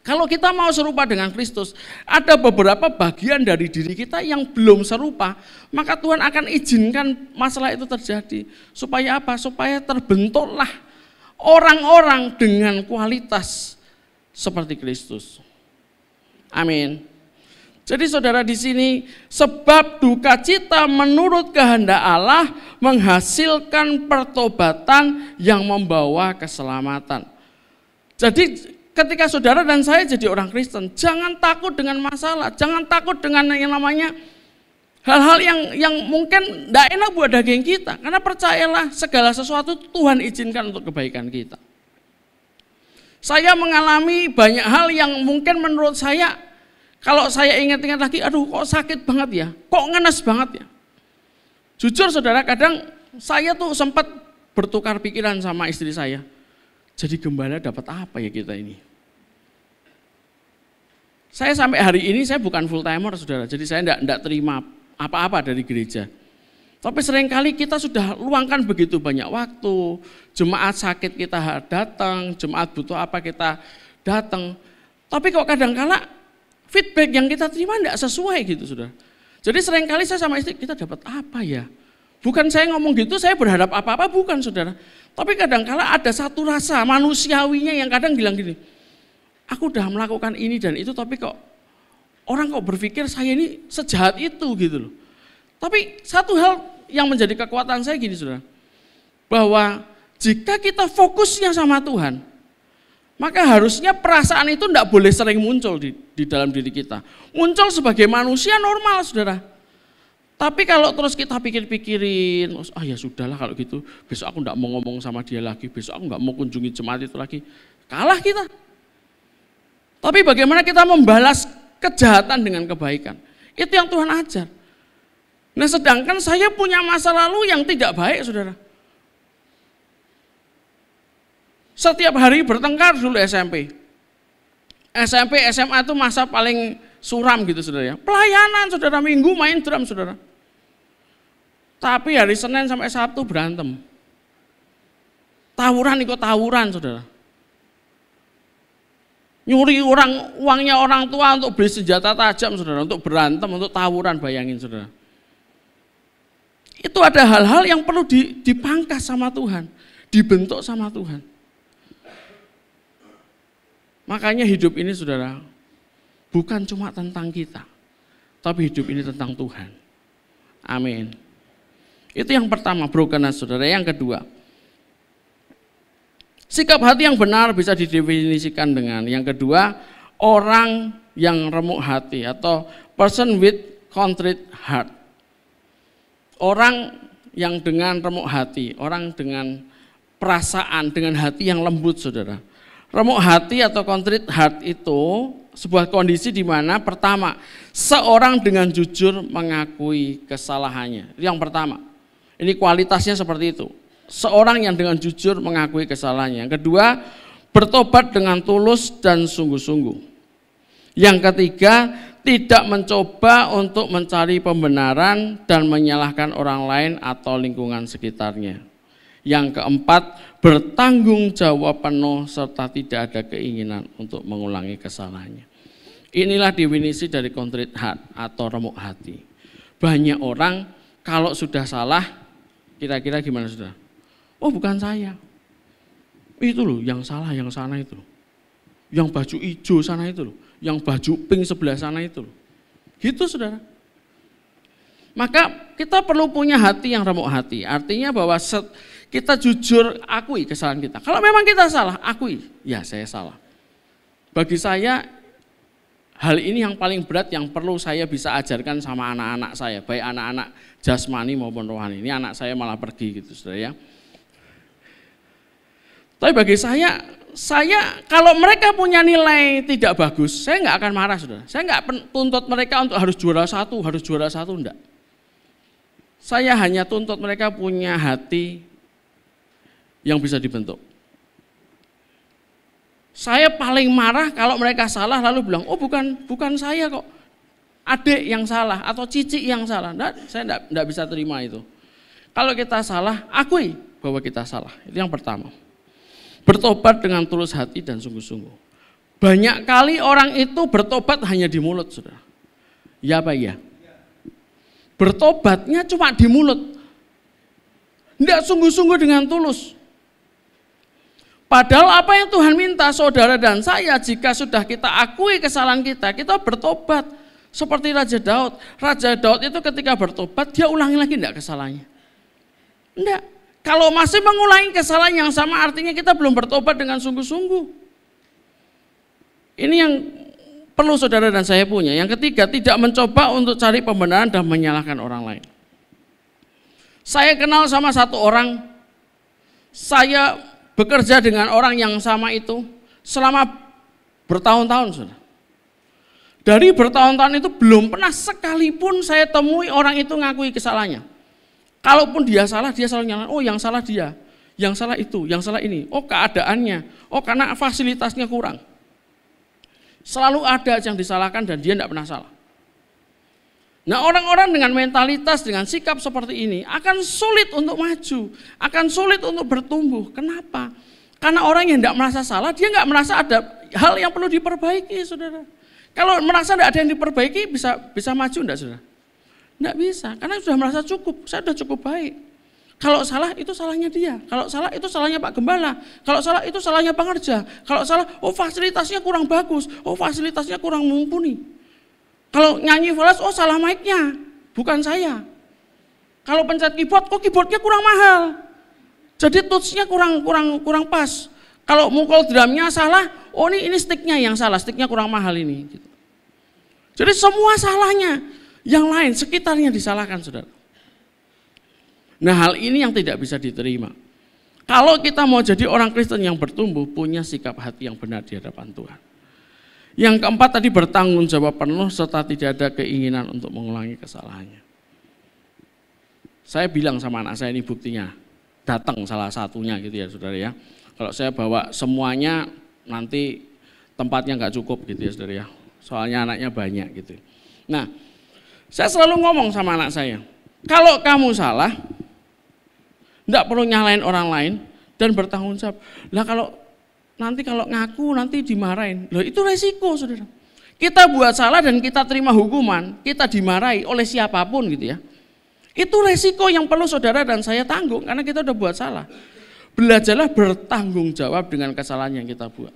Speaker 7: Kalau kita mau serupa dengan Kristus, ada beberapa bagian dari diri kita yang belum serupa, maka Tuhan akan izinkan masalah itu terjadi. Supaya apa? Supaya terbentuklah orang-orang dengan kualitas seperti Kristus. Amin. Jadi saudara di sini, sebab duka cita menurut kehendak Allah menghasilkan pertobatan yang membawa keselamatan. Jadi ketika saudara dan saya jadi orang Kristen, jangan takut dengan masalah, jangan takut dengan yang namanya hal-hal yang mungkin tidak enak buat daging kita. Karena percayalah segala sesuatu Tuhan izinkan untuk kebaikan kita. Saya mengalami banyak hal yang mungkin menurut saya, kalau saya ingat-ingat lagi, aduh kok sakit banget ya, kok ngenes banget ya. Jujur saudara, kadang saya tuh sempat bertukar pikiran sama istri saya. Jadi gembala dapat apa ya kita ini? Saya sampai hari ini saya bukan full timer saudara, jadi saya tidak terima apa-apa dari gereja. Tapi seringkali kita sudah luangkan begitu banyak waktu, jemaat sakit kita datang, jemaat butuh apa kita datang. Tapi kok kadang-kala feedback yang kita terima tidak sesuai gitu saudara. Jadi seringkali saya sama istri, kita dapat apa ya? Bukan saya ngomong gitu, saya berharap apa-apa, bukan saudara. Tapi kadang-kala ada satu rasa manusiawinya yang kadang bilang gini, aku udah melakukan ini dan itu, tapi kok orang kok berpikir saya ini sejahat itu gitu loh. Tapi satu hal yang menjadi kekuatan saya gini saudara, bahwa jika kita fokusnya sama Tuhan, maka harusnya perasaan itu tidak boleh sering muncul di dalam diri kita. Muncul sebagai manusia normal saudara. Tapi kalau terus kita pikir-pikirin, ya sudahlah kalau gitu, besok aku tidak mau ngomong sama dia lagi, besok aku nggak mau kunjungi jemaat itu lagi, kalah kita. Tapi bagaimana kita membalas kejahatan dengan kebaikan, itu yang Tuhan ajar. Nah sedangkan saya punya masa lalu yang tidak baik saudara. Setiap hari bertengkar dulu SMP, SMA itu masa paling suram gitu saudara ya. Pelayanan saudara, minggu main drum saudara. Tapi hari Senin sampai Sabtu berantem. Tawuran ikut tawuran saudara. Nyuri uangnya orang tua untuk beli senjata tajam saudara, untuk berantem, untuk tawuran, bayangin saudara. Itu ada hal-hal yang perlu dipangkas sama Tuhan, dibentuk sama Tuhan. Makanya hidup ini saudara, bukan cuma tentang kita, tapi hidup ini tentang Tuhan. Amin. Itu yang pertama, brokenness saudara. Yang kedua, sikap hati yang benar bisa didefinisikan dengan yang kedua, orang yang remuk hati atau person with contrite heart. Orang yang dengan remuk hati, orang dengan perasaan, dengan hati yang lembut saudara. Remuk hati atau contrite heart itu sebuah kondisi di mana pertama, seorang dengan jujur mengakui kesalahannya. Itu yang pertama. Ini kualitasnya seperti itu. Seorang yang dengan jujur mengakui kesalahannya. Yang kedua, bertobat dengan tulus dan sungguh-sungguh. Yang ketiga, tidak mencoba untuk mencari pembenaran dan menyalahkan orang lain atau lingkungan sekitarnya. Yang keempat, bertanggung jawab penuh serta tidak ada keinginan untuk mengulangi kesalahannya. Inilah definisi dari contrite heart atau remuk hati. Banyak orang kalau sudah salah, kira-kira gimana sudah? Oh bukan saya, itu loh yang salah, yang sana itu loh. Yang baju hijau sana itu loh, yang baju pink sebelah sana itu loh. Gitu saudara. Maka kita perlu punya hati yang remuk hati. Artinya bahwa kita jujur akui kesalahan kita. Kalau memang kita salah, akui, ya saya salah. Bagi saya hal ini yang paling berat yang perlu saya bisa ajarkan sama anak-anak saya, baik anak-anak jasmani maupun rohani. Ini anak saya malah pergi gitu saudara ya. Tapi bagi saya saya kalau mereka punya nilai tidak bagus, saya nggak akan marah, saudara. Saya nggak tuntut mereka untuk harus juara satu, enggak. Saya hanya tuntut mereka punya hati yang bisa dibentuk. Saya paling marah kalau mereka salah lalu bilang, oh bukan saya kok, adik yang salah atau cici yang salah. Saya enggak bisa terima itu. Kalau kita salah, akui bahwa kita salah. Itu yang pertama. Bertobat dengan tulus hati dan sungguh-sungguh. Banyak kali orang itu bertobat hanya di mulut, saudara. Ya apa iya? Bertobatnya cuma di mulut. Tidak sungguh-sungguh dengan tulus. Padahal apa yang Tuhan minta saudara dan saya, jika sudah kita akui kesalahan kita bertobat. Seperti Raja Daud. Raja Daud itu ketika bertobat, dia ulangi lagi enggak kesalahannya? Enggak. Kalau masih mengulangi kesalahan yang sama, artinya kita belum bertobat dengan sungguh-sungguh. Ini yang perlu saudara dan saya punya. Yang ketiga, tidak mencoba untuk cari pembenaran dan menyalahkan orang lain. Saya kenal sama satu orang, saya bekerja dengan orang yang sama itu selama bertahun-tahun, saudara. Dari bertahun-tahun itu belum pernah sekalipun saya temui orang itu ngakui kesalahannya. Kalaupun dia salah, dia selalu nyalain, oh yang salah dia, yang salah itu, yang salah ini, oh keadaannya, oh karena fasilitasnya kurang. Selalu ada yang disalahkan dan dia tidak pernah salah. Nah, orang-orang dengan mentalitas, dengan sikap seperti ini akan sulit untuk maju, akan sulit untuk bertumbuh. Kenapa? Karena orang yang tidak merasa salah, dia nggak merasa ada hal yang perlu diperbaiki, saudara. Kalau merasa tidak ada yang diperbaiki, bisa maju enggak, saudara? Enggak bisa, karena sudah merasa cukup, saya sudah cukup baik. Kalau salah itu salahnya dia, kalau salah itu salahnya Pak Gembala, kalau salah itu salahnya pengerja, kalau salah, oh fasilitasnya kurang bagus, oh fasilitasnya kurang mumpuni. Kalau nyanyi falas, oh salah mic-nya, bukan saya. Kalau pencet keyboard, oh keyboardnya kurang mahal, jadi touch-nya kurang pas. Kalau mukul drumnya salah, oh ini stick-nya yang salah, stick-nya kurang mahal ini. Gitu. Jadi semua salahnya. Yang lain sekitarnya disalahkan, saudara. Nah, hal ini yang tidak bisa diterima. Kalau kita mau jadi orang Kristen yang bertumbuh, punya sikap hati yang benar di hadapan Tuhan. Yang keempat tadi, bertanggung jawab penuh serta tidak ada keinginan untuk mengulangi kesalahannya. Saya bilang sama anak saya, ini buktinya, datang salah satunya gitu ya, saudara ya. Kalau saya bawa semuanya nanti tempatnya nggak cukup gitu ya, saudara ya. Soalnya anaknya banyak gitu. Nah, saya selalu ngomong sama anak saya, kalau kamu salah, enggak perlu nyalain orang lain dan bertanggung jawab. Lah kalau ngaku nanti dimarahin, loh itu resiko, saudara. Kita buat salah dan kita terima hukuman, kita dimarahi oleh siapapun gitu ya. Itu resiko yang perlu saudara dan saya tanggung karena kita udah buat salah. Belajarlah bertanggung jawab dengan kesalahan yang kita buat.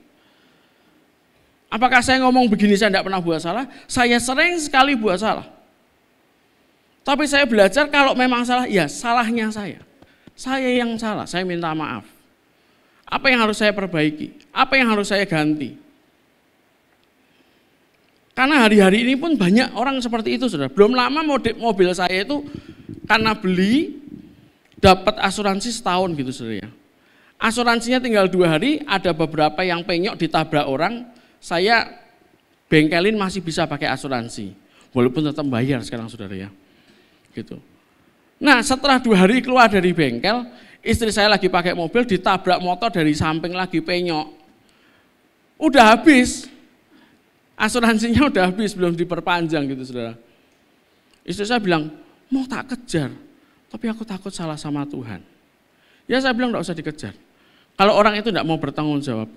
Speaker 7: Apakah saya ngomong begini saya enggak pernah buat salah? Saya sering sekali buat salah. Tapi saya belajar kalau memang salah, ya salahnya saya. Saya yang salah, saya minta maaf. Apa yang harus saya perbaiki? Apa yang harus saya ganti? Karena hari-hari ini pun banyak orang seperti itu, saudara. Belum lama mobil saya itu karena beli, dapat asuransi setahun gitu, saudara. Asuransinya tinggal 2 hari, ada beberapa yang penyok ditabrak orang, saya bengkelin masih bisa pakai asuransi. Walaupun tetap bayar sekarang, saudara ya. Gitu. Nah, setelah 2 hari keluar dari bengkel, istri saya lagi pakai mobil ditabrak motor dari samping lagi penyok. Udah habis, asuransinya udah habis, belum diperpanjang gitu, saudara. Istri saya bilang, mau tak kejar, tapi aku takut salah sama Tuhan. Ya saya bilang enggak usah dikejar. Kalau orang itu enggak mau bertanggung jawab,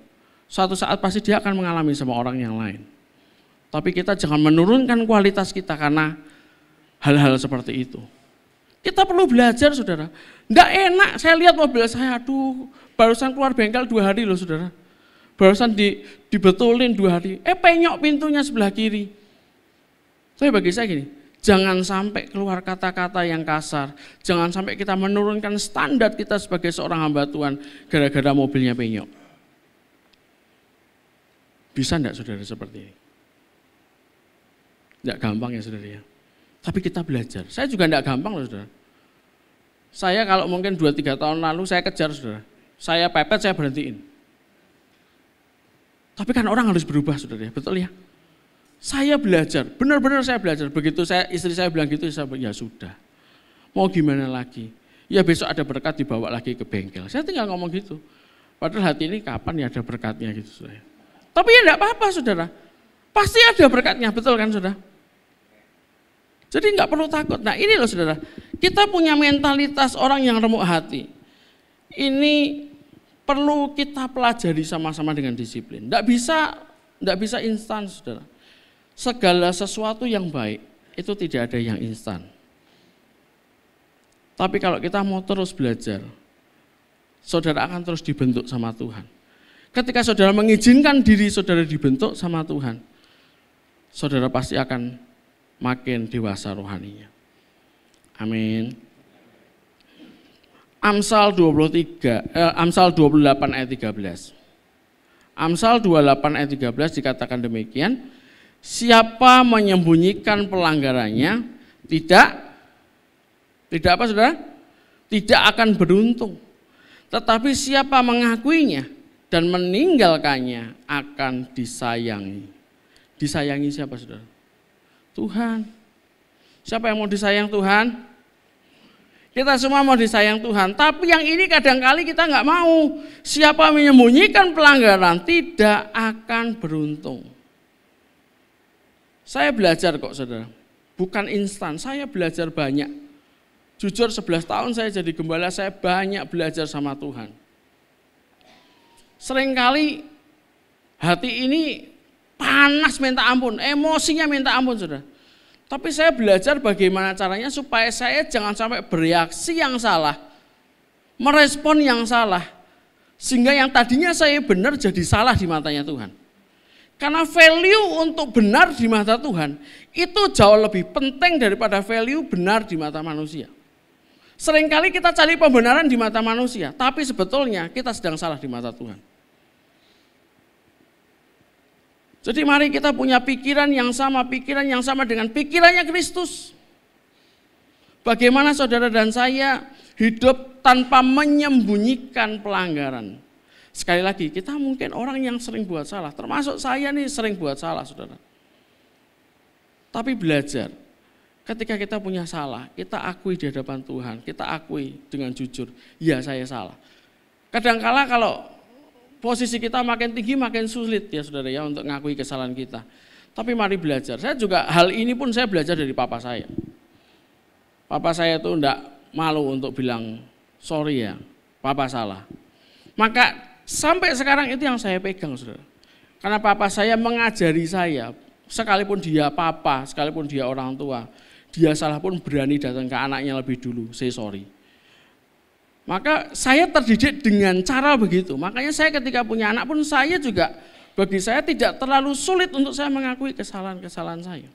Speaker 7: suatu saat pasti dia akan mengalami sama orang yang lain. Tapi kita jangan menurunkan kualitas kita karena hal-hal seperti itu. Kita perlu belajar, saudara. Nggak enak, saya lihat mobil saya, aduh, barusan keluar bengkel 2 hari loh, saudara. Barusan dibetulin 2 hari, penyok pintunya sebelah kiri. Tapi bagi saya gini, jangan sampai keluar kata-kata yang kasar, jangan sampai kita menurunkan standar kita sebagai seorang hamba Tuhan gara-gara mobilnya penyok. Bisa enggak, saudara, seperti ini? Enggak gampang ya, saudara ya. Tapi kita belajar. Saya juga enggak gampang loh, saudara. Saya kalau mungkin 2-3 tahun lalu saya kejar, saudara. Saya pepet, saya berhentiin. Tapi kan orang harus berubah, saudara, betul ya? Saya belajar, benar-benar saya belajar. Begitu istri saya bilang gitu, saya bilang, ya sudah. Mau gimana lagi? Ya besok ada berkat dibawa lagi ke bengkel. Saya tinggal ngomong gitu. Padahal hati ini kapan ya ada berkatnya gitu, saudara. Tapi ya enggak apa-apa, saudara. Pasti ada berkatnya, betul kan, saudara? Jadi enggak perlu takut. Nah ini loh, saudara. Kita punya mentalitas orang yang remuk hati. Ini perlu kita pelajari sama-sama dengan disiplin. Enggak bisa instan, saudara. Segala sesuatu yang baik itu tidak ada yang instan. Tapi kalau kita mau terus belajar, saudara akan terus dibentuk sama Tuhan. Ketika saudara mengizinkan diri saudara dibentuk sama Tuhan, saudara pasti akan makin dewasa rohaninya. Amin. Amsal 28 ayat 13. Amsal 28 ayat 13 dikatakan demikian, siapa menyembunyikan pelanggarannya tidak apa, saudara? Tidak akan beruntung. Tetapi siapa mengakuinya dan meninggalkannya akan disayangi. Disayangi siapa, saudara? Tuhan. Siapa yang mau disayang Tuhan? Kita semua mau disayang Tuhan. Tapi yang ini kadangkali kita nggak mau. Siapa menyembunyikan pelanggaran tidak akan beruntung. Saya belajar kok, saudara. Bukan instan, saya belajar banyak. Jujur 11 tahun saya jadi gembala, saya banyak belajar sama Tuhan. Seringkali hati ini panas minta ampun, emosinya minta ampun, saudara. Tapi saya belajar bagaimana caranya supaya saya jangan sampai bereaksi yang salah, merespon yang salah. Sehingga yang tadinya saya benar jadi salah di matanya Tuhan. Karena value untuk benar di mata Tuhan itu jauh lebih penting daripada value benar di mata manusia. Seringkali kita cari pembenaran di mata manusia, tapi sebetulnya kita sedang salah di mata Tuhan. Jadi mari kita punya pikiran yang sama dengan pikirannya Kristus. Bagaimana saudara dan saya hidup tanpa menyembunyikan pelanggaran. Sekali lagi, kita mungkin orang yang sering buat salah, termasuk saya nih sering buat salah, saudara. Tapi belajar. Ketika kita punya salah, kita akui di hadapan Tuhan, kita akui dengan jujur, ya saya salah. Kadangkala kalau posisi kita makin tinggi makin sulit ya saudara ya untuk ngakui kesalahan kita. Tapi mari belajar, saya juga hal ini pun saya belajar dari papa saya. Papa saya itu enggak malu untuk bilang, sorry ya, papa salah. Maka sampai sekarang itu yang saya pegang, saudara. Karena papa saya mengajari saya, sekalipun dia papa, sekalipun dia orang tua, dia salah pun berani datang ke anaknya lebih dulu, say sorry. Maka saya terdidik dengan cara begitu. Makanya saya ketika punya anak pun saya juga, bagi saya tidak terlalu sulit untuk saya mengakui kesalahan-kesalahan saya.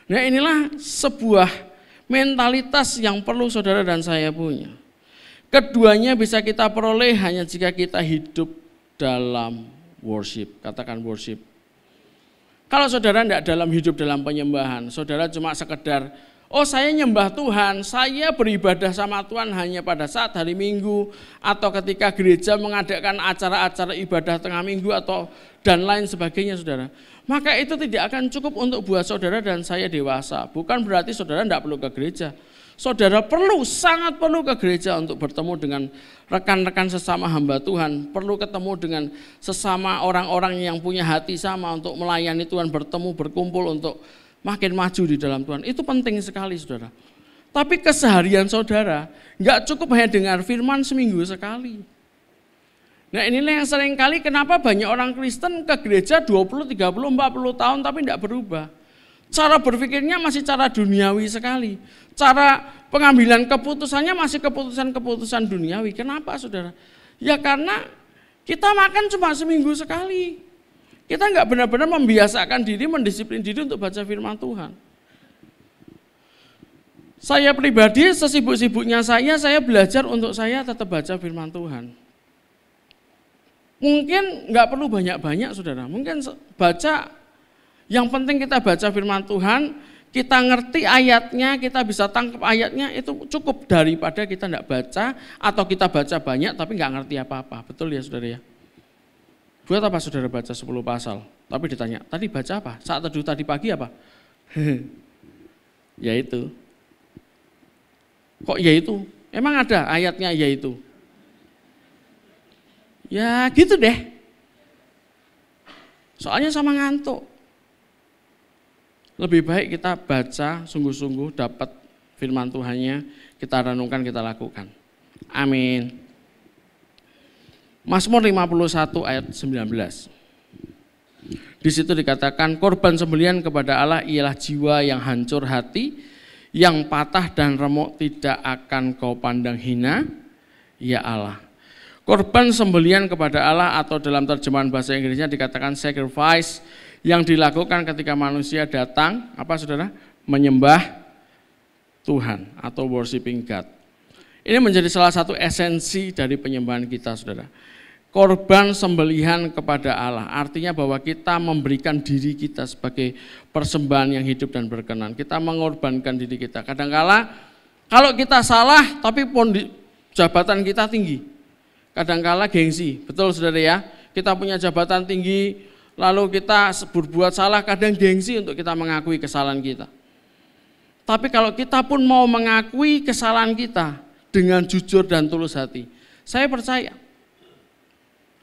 Speaker 7: Nah inilah sebuah mentalitas yang perlu saudara dan saya punya. Keduanya bisa kita peroleh hanya jika kita hidup dalam worship. Katakan worship. Kalau saudara tidak dalam hidup dalam penyembahan, saudara cuma sekedar, oh saya nyembah Tuhan, saya beribadah sama Tuhan hanya pada saat hari Minggu, atau ketika gereja mengadakan acara-acara ibadah tengah minggu, atau dan lain sebagainya, saudara. Maka itu tidak akan cukup untuk buat saudara dan saya dewasa. Bukan berarti saudara tidak perlu ke gereja. Saudara perlu, sangat perlu ke gereja untuk bertemu dengan rekan-rekan sesama hamba Tuhan. Perlu ketemu dengan sesama orang-orang yang punya hati sama untuk melayani Tuhan, bertemu, berkumpul untuk makin maju di dalam Tuhan. Itu penting sekali saudara. Tapi keseharian saudara nggak cukup hanya dengar firman seminggu sekali. Nah inilah yang seringkali kenapa banyak orang Kristen ke gereja 20, 30, 40 tahun tapi tidak berubah. Cara berpikirnya masih cara duniawi sekali. Cara pengambilan keputusannya masih keputusan-keputusan duniawi. Kenapa saudara? Ya karena kita makan cuma seminggu sekali. Kita nggak benar-benar membiasakan diri, mendisiplin diri untuk baca firman Tuhan. Saya pribadi sesibuk-sibuknya saya belajar untuk saya tetap baca firman Tuhan. Mungkin nggak perlu banyak-banyak saudara. Mungkin baca, yang penting kita baca firman Tuhan, kita ngerti ayatnya, kita bisa tangkap ayatnya, itu cukup daripada kita tidak baca atau kita baca banyak tapi nggak ngerti apa-apa. Betul ya saudara ya? Buat apa saudara baca 10 pasal? Tapi ditanya, tadi baca apa? Saat teduh tadi pagi apa? Yaitu. Kok yaitu? Emang ada ayatnya yaitu? Ya gitu deh. Soalnya sama ngantuk. Lebih baik kita baca sungguh-sungguh, dapat firman Tuhannya, kita renungkan, kita lakukan. Amin. Mazmur 51 ayat 19. Di situ dikatakan korban sembelihan kepada Allah ialah jiwa yang hancur hati, yang patah dan remuk tidak akan kau pandang hina, ya Allah. Korban sembelihan kepada Allah atau dalam terjemahan bahasa Inggrisnya dikatakan sacrifice yang dilakukan ketika manusia datang, apa saudara? Menyembah Tuhan atau worshiping God. Ini menjadi salah satu esensi dari penyembahan kita, saudara. Korban sembelihan kepada Allah, artinya bahwa kita memberikan diri kita sebagai persembahan yang hidup dan berkenan. Kita mengorbankan diri kita. Kadangkala kalau kita salah tapi jabatan kita tinggi. Kadangkala gengsi, betul saudara ya. Kita punya jabatan tinggi, lalu kita berbuat salah, kadang gengsi untuk kita mengakui kesalahan kita. Tapi kalau kita pun mau mengakui kesalahan kita dengan jujur dan tulus hati, saya percaya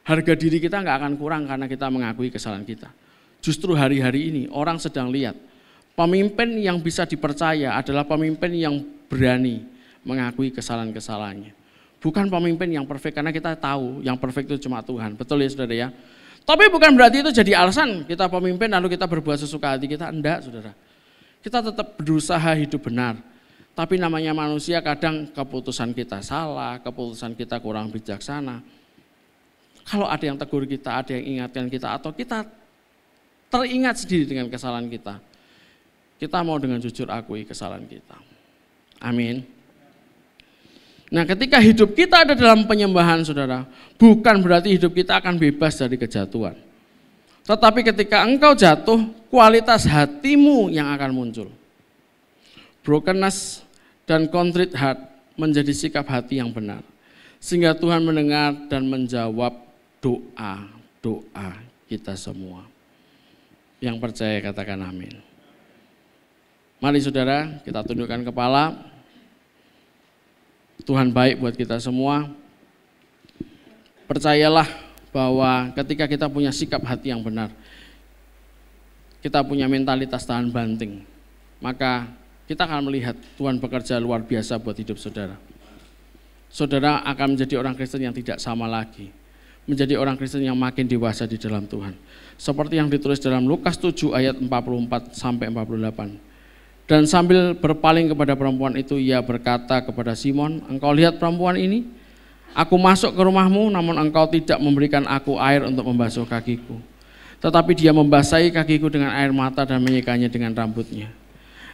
Speaker 7: harga diri kita nggak akan kurang karena kita mengakui kesalahan kita. Justru hari-hari ini orang sedang lihat pemimpin yang bisa dipercaya adalah pemimpin yang berani mengakui kesalahan-kesalahannya. Bukan pemimpin yang perfect, karena kita tahu yang perfect itu cuma Tuhan. Betul ya saudara ya? Tapi bukan berarti itu jadi alasan kita pemimpin lalu kita berbuat sesuka hati kita. Enggak saudara. Kita tetap berusaha hidup benar. Tapi namanya manusia kadang keputusan kita salah, keputusan kita kurang bijaksana. Kalau ada yang tegur kita, ada yang ingatkan kita, atau kita teringat sendiri dengan kesalahan kita mau dengan jujur akui kesalahan kita. Amin. Nah ketika hidup kita ada dalam penyembahan saudara, bukan berarti hidup kita akan bebas dari kejatuhan. Tetapi ketika engkau jatuh, kualitas hatimu yang akan muncul. Brokenness dan contrite heart menjadi sikap hati yang benar. Sehingga Tuhan mendengar dan menjawab doa kita semua. Yang percaya katakan amin. Mari saudara, kita tundukkan kepala. Tuhan baik buat kita semua. Percayalah bahwa ketika kita punya sikap hati yang benar, kita punya mentalitas tahan banting, maka kita akan melihat Tuhan bekerja luar biasa buat hidup saudara. Saudara akan menjadi orang Kristen yang tidak sama lagi, menjadi orang Kristen yang makin dewasa di dalam Tuhan. Seperti yang ditulis dalam Lukas 7 ayat 44 sampai 48. Dan sambil berpaling kepada perempuan itu, ia berkata kepada Simon, engkau lihat perempuan ini? Aku masuk ke rumahmu, namun engkau tidak memberikan aku air untuk membasuh kakiku. Tetapi dia membasahi kakiku dengan air mata dan menyikanya dengan rambutnya.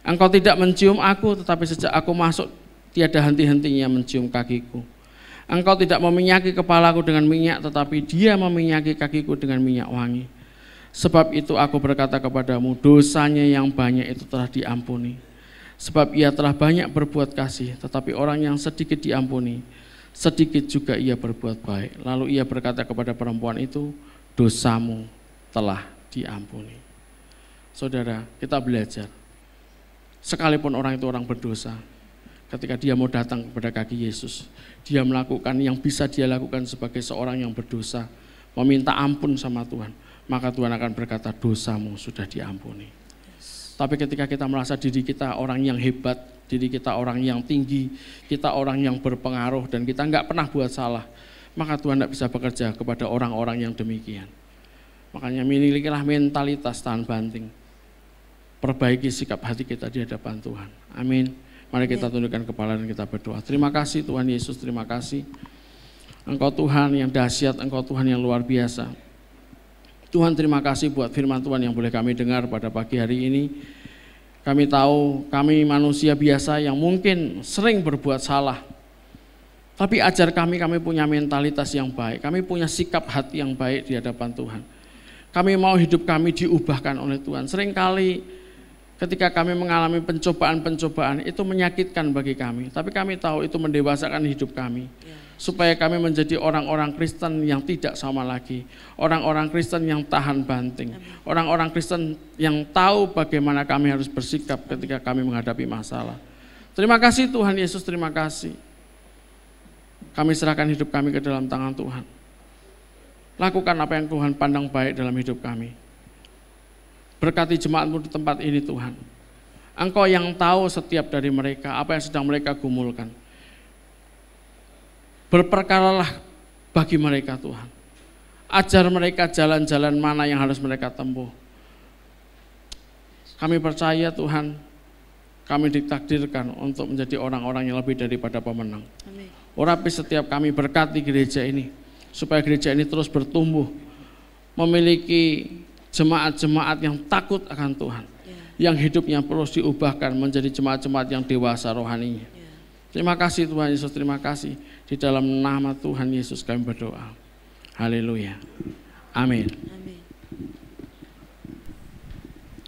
Speaker 7: Engkau tidak mencium aku, tetapi sejak aku masuk, tiada henti-hentinya mencium kakiku. Engkau tidak meminyaki kepalaku dengan minyak, tetapi dia meminyaki kakiku dengan minyak wangi. Sebab itu aku berkata kepadamu, dosanya yang banyak itu telah diampuni. Sebab ia telah banyak berbuat kasih, tetapi orang yang sedikit diampuni, sedikit juga ia berbuat baik. Lalu ia berkata kepada perempuan itu, dosamu telah diampuni. Saudara, kita belajar. Sekalipun orang itu orang berdosa, ketika dia mau datang kepada kaki Yesus, dia melakukan yang bisa dia lakukan sebagai seorang yang berdosa, meminta ampun sama Tuhan. Maka Tuhan akan berkata, dosamu sudah diampuni. Tapi ketika kita merasa diri kita orang yang hebat, diri kita orang yang tinggi, kita orang yang berpengaruh dan kita enggak pernah buat salah, maka Tuhan tidak bisa bekerja kepada orang-orang yang demikian. Makanya milikilah mentalitas tahan banting. Perbaiki sikap hati kita di hadapan Tuhan. Amin. Mari kita tundukkan kepala dan kita berdoa. Terima kasih Tuhan Yesus, terima kasih. Engkau Tuhan yang dahsyat, Engkau Tuhan yang luar biasa. Tuhan terima kasih buat firman Tuhan yang boleh kami dengar pada pagi hari ini. Kami tahu kami manusia biasa yang mungkin sering berbuat salah. Tapi ajar kami punya mentalitas yang baik. Kami punya sikap hati yang baik di hadapan Tuhan. Kami mau hidup kami diubahkan oleh Tuhan. Seringkali ketika kami mengalami pencobaan-pencobaan itu menyakitkan bagi kami. Tapi kami tahu itu mendewasakan hidup kami. supaya kami menjadi orang-orang Kristen yang tidak sama lagi, orang-orang Kristen yang tahan banting, orang-orang Kristen yang tahu bagaimana kami harus bersikap ketika kami menghadapi masalah. Terima kasih Tuhan Yesus, terima kasih. Kami serahkan hidup kami ke dalam tangan Tuhan. Lakukan apa yang Tuhan pandang baik dalam hidup kami. Berkati jemaat-Mu di tempat ini Tuhan. Engkau yang tahu setiap dari mereka, apa yang sedang mereka gumulkan. Berperkaralah bagi mereka Tuhan. Ajar mereka jalan-jalan mana yang harus mereka tempuh. Kami percaya Tuhan, kami ditakdirkan untuk menjadi orang-orang yang lebih daripada pemenang.
Speaker 1: Amin.
Speaker 7: Urapi setiap kami, berkati gereja ini, supaya gereja ini terus bertumbuh, memiliki jemaat-jemaat yang takut akan Tuhan, yang hidupnya terus diubahkan menjadi jemaat-jemaat yang dewasa rohaninya. Terima kasih Tuhan Yesus, terima kasih. Di dalam nama Tuhan Yesus kami berdoa. Haleluya. Amin.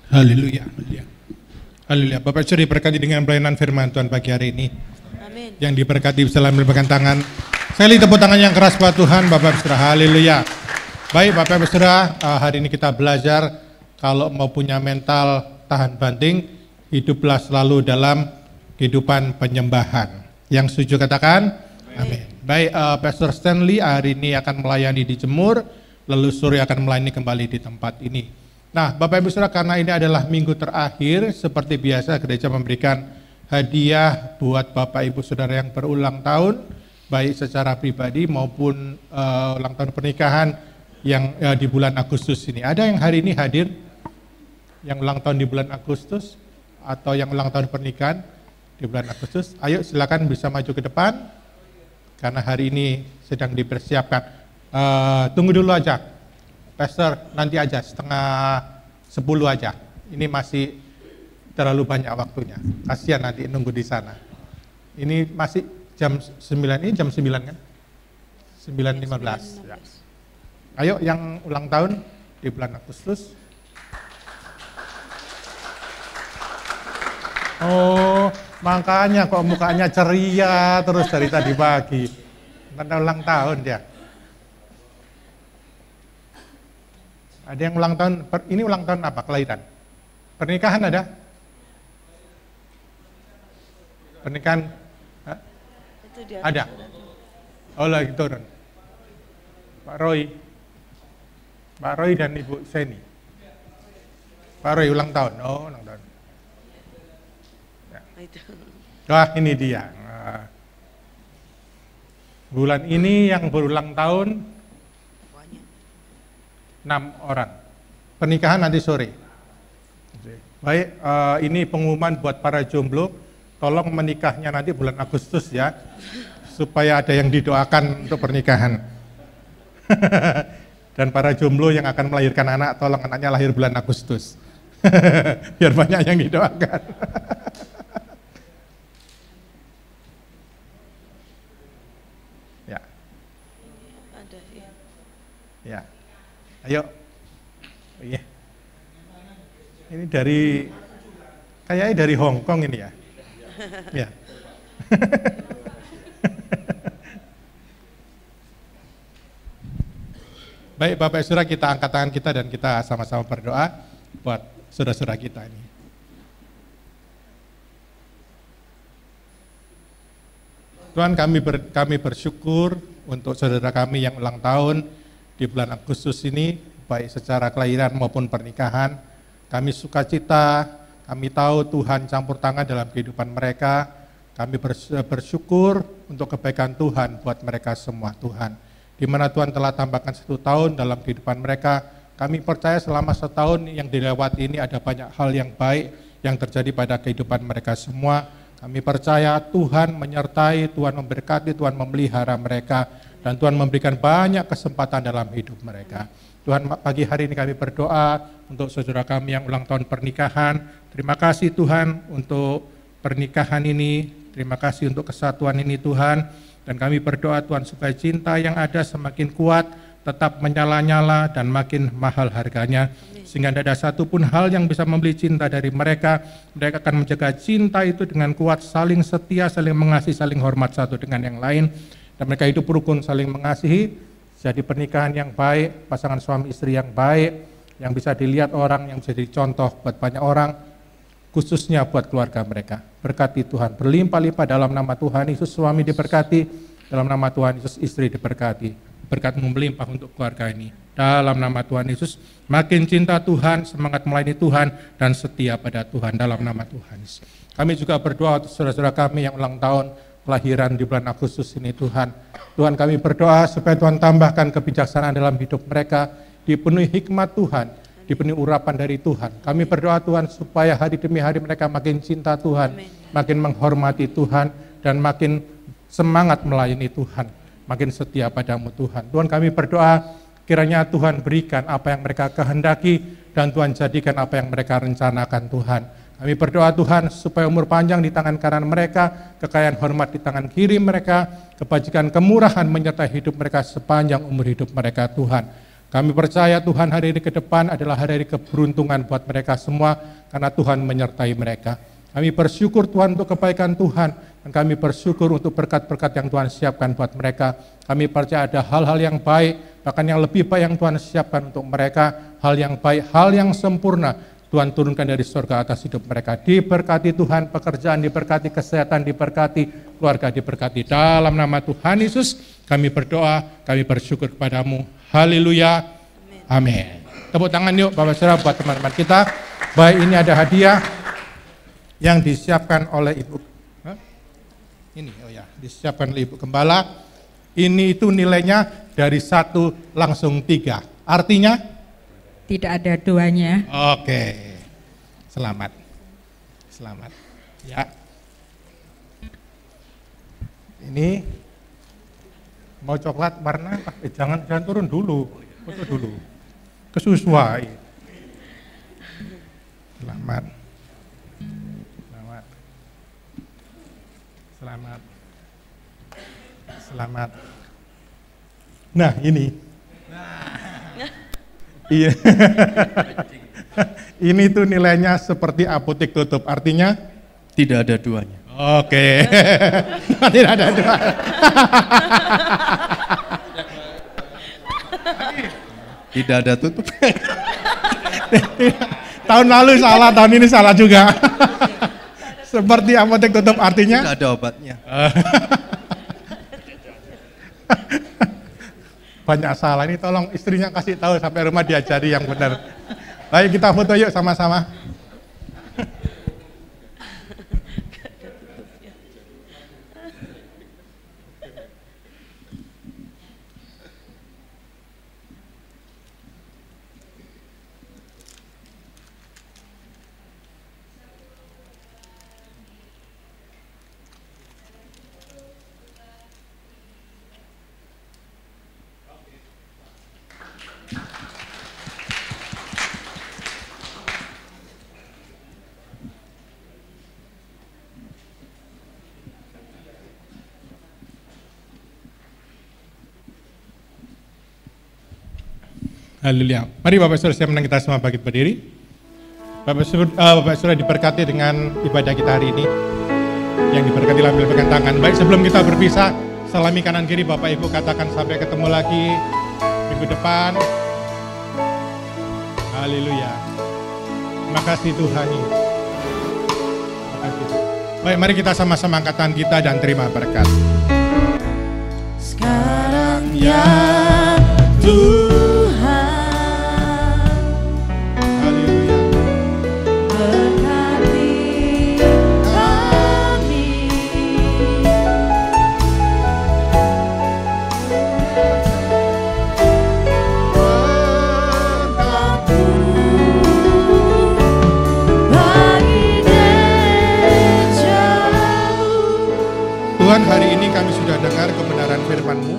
Speaker 2: Haleluya. Haleluya. Bapak Saudara diberkati dengan pelayanan firman Tuhan pagi hari ini.
Speaker 1: Amin.
Speaker 2: Yang diberkati bisa melambaikan tangan. Sekali tepuk tangan yang keras buat Tuhan, Bapak Saudara. Haleluya. Baik Bapak Saudara, hari ini kita belajar kalau mau punya mental tahan banting, hiduplah selalu dalam kehidupan penyembahan. Yang setuju katakan? Amin. Baik, Pastor Stanley hari ini akan melayani di Jemur, lalu sore akan melayani kembali di tempat ini. Nah, Bapak Ibu Saudara, karena ini adalah minggu terakhir, seperti biasa gereja memberikan hadiah buat Bapak Ibu Saudara yang berulang tahun, baik secara pribadi maupun ulang tahun pernikahan yang di bulan Agustus ini. Ada yang hari ini hadir, yang ulang tahun di bulan Agustus, atau yang ulang tahun pernikahan di bulan Agustus? Ayo silakan bisa maju ke depan, karena hari ini sedang dipersiapkan. Tunggu dulu aja, Pastor, nanti aja, 9:30 aja. Ini masih terlalu banyak waktunya. Kasihan nanti nunggu di sana. Ini masih jam 9, ini jam 9 kan? 9:15. Ya. Ayo yang ulang tahun di bulan Agustus. Oh, makanya kok mukanya ceria terus dari tadi pagi. Karena ulang tahun dia. Ada yang ulang tahun, ini ulang tahun apa? Kelahiran? Pernikahan ada? Pernikahan?
Speaker 1: Itu dia.
Speaker 2: Ada? Oh lagi turun. Pak Roy dan Ibu Seni. Pak Roy ulang tahun, oh ulang tahun. Wah ini dia. Bulan ini yang berulang tahun 6 orang. Pernikahan nanti sore. Baik, ini pengumuman buat para jomblo. Tolong menikahnya nanti bulan Agustus ya, supaya ada yang didoakan untuk pernikahan. Dan para jomblo yang akan melahirkan anak, tolong anaknya lahir bulan Agustus. Biar banyak yang didoakan. Ya, ayo, iya. Ini dari, kayaknya dari Hong Kong ini ya. Ya. Baik Bapak Saudara, kita angkat tangan kita dan kita sama-sama berdoa buat saudara-saudara kita ini. Tuhan, kami bersyukur untuk saudara kami yang ulang tahun di bulan Agustus ini, baik secara kelahiran maupun pernikahan. Kami sukacita, kami tahu Tuhan campur tangan dalam kehidupan mereka. Kami bersyukur untuk kebaikan Tuhan buat mereka semua Tuhan. Di mana Tuhan telah tambahkan 1 tahun dalam kehidupan mereka. Kami percaya selama 1 tahun yang dilewati ini ada banyak hal yang baik yang terjadi pada kehidupan mereka semua. Kami percaya Tuhan menyertai, Tuhan memberkati, Tuhan memelihara mereka. Dan Tuhan memberikan banyak kesempatan dalam hidup mereka. Tuhan, pagi hari ini kami berdoa untuk saudara kami yang ulang tahun pernikahan. Terima kasih Tuhan untuk pernikahan ini. Terima kasih untuk kesatuan ini Tuhan. Dan kami berdoa Tuhan supaya cinta yang ada semakin kuat, tetap menyala-nyala dan makin mahal harganya. Sehingga tidak ada satupun hal yang bisa membeli cinta dari mereka. Mereka akan menjaga cinta itu dengan kuat, saling setia, saling mengasihi, saling hormat satu dengan yang lain. dan mereka hidup rukun saling mengasihi, jadi pernikahan yang baik, pasangan suami istri yang baik, yang bisa dilihat orang, yang bisa jadi contoh buat banyak orang, khususnya buat keluarga mereka. Berkati Tuhan, berlimpah-limpah dalam nama Tuhan Yesus, suami diberkati, dalam nama Tuhan Yesus istri diberkati. Berkat-Mu melimpah untuk keluarga ini. Dalam nama Tuhan Yesus, makin cinta Tuhan, semangat melayani Tuhan, dan setia pada Tuhan dalam nama Tuhan Yesus. Kami juga berdoa untuk saudara-saudara kami yang ulang tahun kelahiran di bulan Agustus ini Tuhan. Tuhan kami berdoa supaya Tuhan tambahkan kebijaksanaan dalam hidup mereka, dipenuhi hikmat Tuhan, dipenuhi urapan dari Tuhan. Kami berdoa Tuhan supaya hari demi hari mereka makin cinta Tuhan, makin menghormati Tuhan, dan makin semangat melayani Tuhan, makin setia padamu Tuhan. Tuhan kami berdoa kiranya Tuhan berikan apa yang mereka kehendaki, dan Tuhan jadikan apa yang mereka rencanakan Tuhan. Kami berdoa Tuhan supaya umur panjang di tangan kanan mereka, kekayaan hormat di tangan kiri mereka, kebajikan kemurahan menyertai hidup mereka sepanjang umur hidup mereka Tuhan. Kami percaya Tuhan hari ini ke depan adalah hari keberuntungan buat mereka semua, karena Tuhan menyertai mereka. Kami bersyukur Tuhan untuk kebaikan Tuhan, dan kami bersyukur untuk berkat-berkat yang Tuhan siapkan buat mereka. Kami percaya ada hal-hal yang baik, bahkan yang lebih baik yang Tuhan siapkan untuk mereka, hal yang baik, hal yang sempurna, Tuhan turunkan dari surga atas hidup mereka. Diberkati Tuhan, pekerjaan diberkati, kesehatan diberkati, keluarga diberkati. Dalam nama Tuhan Yesus, kami berdoa, kami bersyukur kepadamu. Haleluya. Amin. Tepuk tangan yuk Bapak Saudara buat teman-teman kita. Baik, ini ada hadiah yang disiapkan oleh Ibu. Ini, oh ya, disiapkan oleh Ibu Gembala. Ini itu nilainya dari 1 langsung 3. Artinya?
Speaker 8: Tidak ada duanya.
Speaker 2: Oke, selamat, selamat. Ya, ini mau coklat warna apa? Jangan turun dulu, foto dulu. Kesusuai. Selamat, selamat, selamat, selamat. Nah ini. Iya. Ini tuh nilainya seperti apotek tutup, artinya
Speaker 9: tidak ada duanya.
Speaker 2: Oke. Tidak ada duanya.
Speaker 9: Tidak ada tutup.
Speaker 2: Tahun lalu salah, tahun ini salah juga. Seperti apotek tutup, artinya
Speaker 9: tidak ada obatnya.
Speaker 2: Banyak salah ini, tolong istrinya kasih tahu sampai rumah diajari yang benar. Baik, kita foto yuk sama-sama. Haleluya. Mari Bapak Saudara saya menang kita semua bangkit berdiri. Bapak Saudara diberkati dengan ibadah kita hari ini. Yang diberkati ambil pegang tangan. Baik, sebelum kita berpisah, salami kanan kiri Bapak Ibu, katakan sampai ketemu lagi minggu depan. Haleluya. Terima kasih Tuhan. Terima kasih. Baik, mari kita sama-sama angkat tangan kita dan terima berkat.
Speaker 1: Sekarang ya Tuhan,
Speaker 2: Tuhan, hari ini kami sudah dengar kebenaran firman-Mu.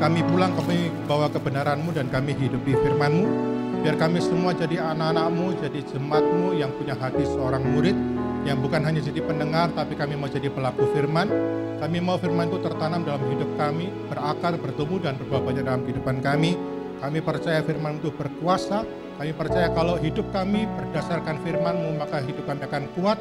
Speaker 2: Kami pulang, kami bawa kebenaran-Mu dan kami hidup di firman-Mu. Biar kami semua jadi anak-anak-Mu, jadi jemaat-Mu yang punya hati seorang murid, yang bukan hanya jadi pendengar, tapi kami mau jadi pelaku firman. Kami mau firman itu tertanam dalam hidup kami, berakar, bertumbuh, dan berbuah banyak dalam kehidupan kami. Kami percaya firman itu berkuasa. Kami percaya kalau hidup kami berdasarkan firman-Mu, maka hidup kami akan kuat.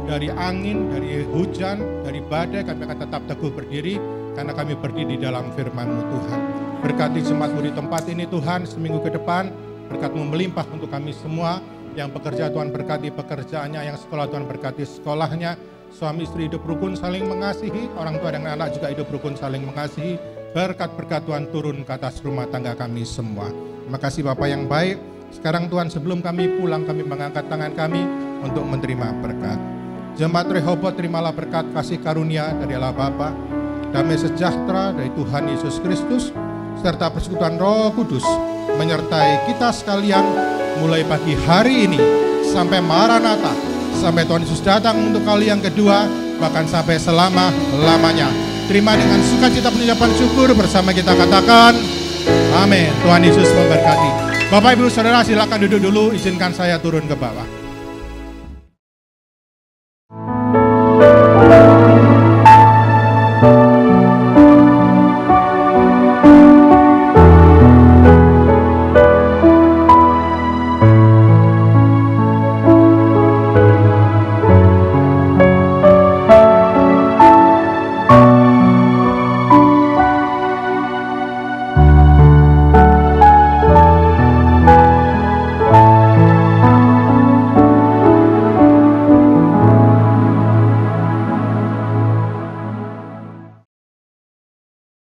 Speaker 2: Dari angin, dari hujan, dari badai, kami akan tetap teguh berdiri. karena kami berdiri di dalam firman-Mu Tuhan. Berkati jemaat-Mu di tempat ini Tuhan, seminggu ke depan berkat-Mu melimpah untuk kami semua. Yang bekerja Tuhan berkati pekerjaannya, yang sekolah Tuhan berkati sekolahnya, suami istri hidup rukun saling mengasihi, orang tua dan anak juga hidup rukun saling mengasihi. Berkat-berkat Tuhan turun ke atas rumah tangga kami semua. Terima kasih Bapak yang baik. Sekarang Tuhan, sebelum kami pulang, kami mengangkat tangan kami untuk menerima berkat. Jemaat Rehoboth, terimalah berkat kasih karunia dari Allah Bapa, damai sejahtera dari Tuhan Yesus Kristus, serta persekutuan Roh Kudus menyertai kita sekalian mulai pagi hari ini sampai Maranatha, sampai Tuhan Yesus datang untuk kali yang kedua, bahkan sampai selama-lamanya. Terima dengan sukacita pengucapan syukur bersama kita katakan amin. Tuhan Yesus memberkati. Bapak Ibu Saudara silakan duduk dulu, izinkan saya turun ke bawah.